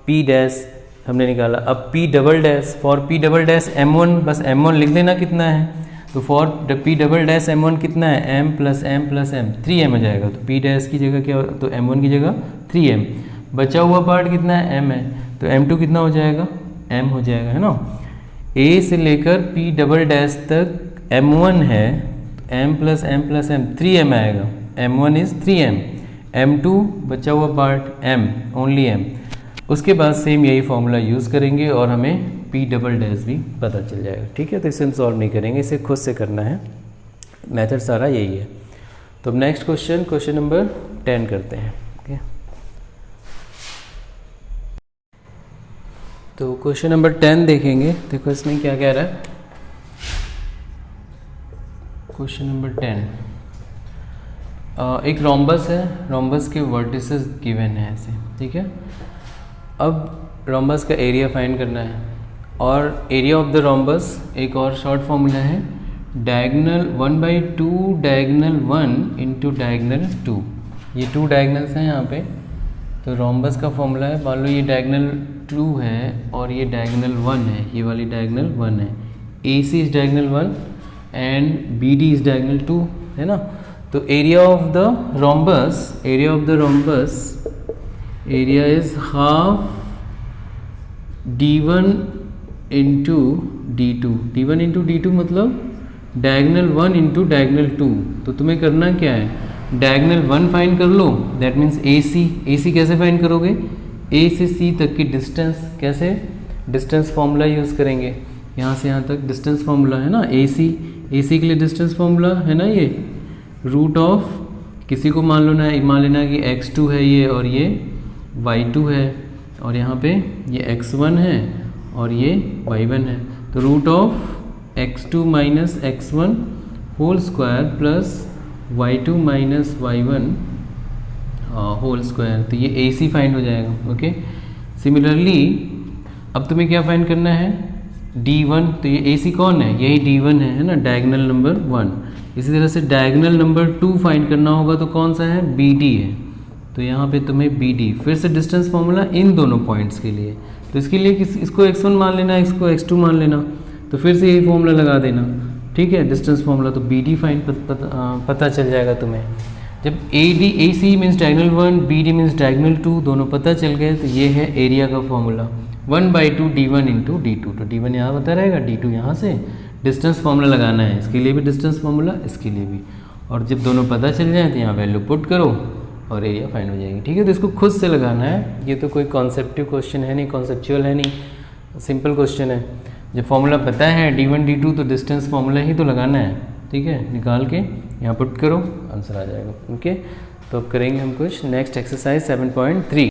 p डैश हमने निकाला, अब p double dash, for p double dash m1, बस m1 लिख लेना कितना है, तो for p double dash m1 कितना है, m प्लस m 3m हो जाएगा, तो p डैश की जगह क्या, तो m1 की जगह 3m, बचा हुआ पार्ट कितना है m है, तो m2 कितना हो जाएगा, m हो जाएगा, है ना। a से लेकर p डबल डैश तक m1 है, m प्लस m 3m आएगा, m1 इज 3m, m2 बचा हुआ पार्ट m, ओनली m, उसके बाद सेम यही फॉर्मूला यूज़ करेंगे और हमें p डबल डैश भी पता चल जाएगा, ठीक है। तो इसे हम सॉल्व नहीं करेंगे, इसे खुद से करना है, मेथड सारा यही है। तो अब नेक्स्ट क्वेश्चन नंबर 10 करते हैं, ओके। तो क्वेश्चन नंबर 10 देखेंगे, देखो इसमें क्या कह रहा है, क्वेश्चन नंबर 10, एक रोम्बस है, रोम्बस के वर्टिसेस गिवन है ऐसे, ठीक है। अब रोम्बस का एरिया फाइंड करना है, और एरिया ऑफ द रोम्बस एक और शॉर्ट फॉर्मूला है, डायगोनल 1/2 डायगोनल 1 इंटू डायगोनल 2, ये 2 डायगोनल्स हैं यहाँ पे, तो रोम्बस का फॉर्मूला है, मान लो ये डायगोनल 2 है और ये डायगोनल 1 है, ये वाली डायगोनल 1 है, AC is diagonal 1 and BD is diagonal 2, है ना। तो area of the rhombus is half d1 into D two मतलब डायगनल 1 इंटू डायगनल 2। तो तुम्हें करना क्या है, डायगनल 1 फाइंड कर लो, दैट मीन्स ए सी कैसे फाइंड करोगे, ए से सी तक की डिस्टेंस, कैसे, डिस्टेंस फार्मूला यूज़ करेंगे, यहाँ से यहाँ तक डिस्टेंस फार्मूला है ना, ए सी के लिए डिस्टेंस फार्मूला है ना ये, रूट ऑफ किसी को मान लेना कि x2 है ये और ये y2 है और यहाँ पे ये x1 है और ये y1 है, तो root of x2 minus x1 whole square plus y2 minus y1 whole square, तो ये AC फाइंड हो जाएगा। ओके, सिमिलरली अब तुम्हें क्या फाइंड करना है, D1, तो ये AC कौन है, यही D1 है ना, डायगनल नंबर 1। इसी तरह से डायगनल नंबर 2 फाइंड करना होगा, तो कौन सा है, BD है, तो यहाँ पे तुम्हें BD, फिर से डिस्टेंस फार्मूला इन दोनों पॉइंट्स के लिए, तो इसके लिए इसको x1 मान लेना, इसको x2 मान लेना, तो फिर से यही फॉर्मूला लगा देना, ठीक है, डिस्टेंस फार्मूला, तो BD फाइंड पता चल जाएगा तुम्हें। जब AC means diagonal 1, BD means diagonal 2, दोनों पता चल गए, तो ये है एरिया का फॉर्मूला 1/2 D1 इंटू D2, तो D1 यहाँ बता रहेगा, D2 यहाँ से, डिस्टेंस फार्मूला लगाना है, इसके लिए भी डिस्टेंस फार्मूला, इसके लिए भी, और जब दोनों पता चल जाए तो यहाँ वैल्यू पुट करो और एरिया फाइंड हो जाएगी। ठीक है, तो इसको खुद से लगाना है, ये तो कोई कॉन्सेप्टिव क्वेश्चन है नहीं, कॉन्सेप्चुअल है नहीं, सिंपल क्वेश्चन है। जब फॉर्मूला पता है D1 D2 तो डिस्टेंस फार्मूला ही तो लगाना है, ठीक है, निकाल के यहाँ पुट करो, आंसर आ जाएगा। ओके, तो अब करेंगे हम कुछ नेक्स्ट एक्सरसाइज 7.3।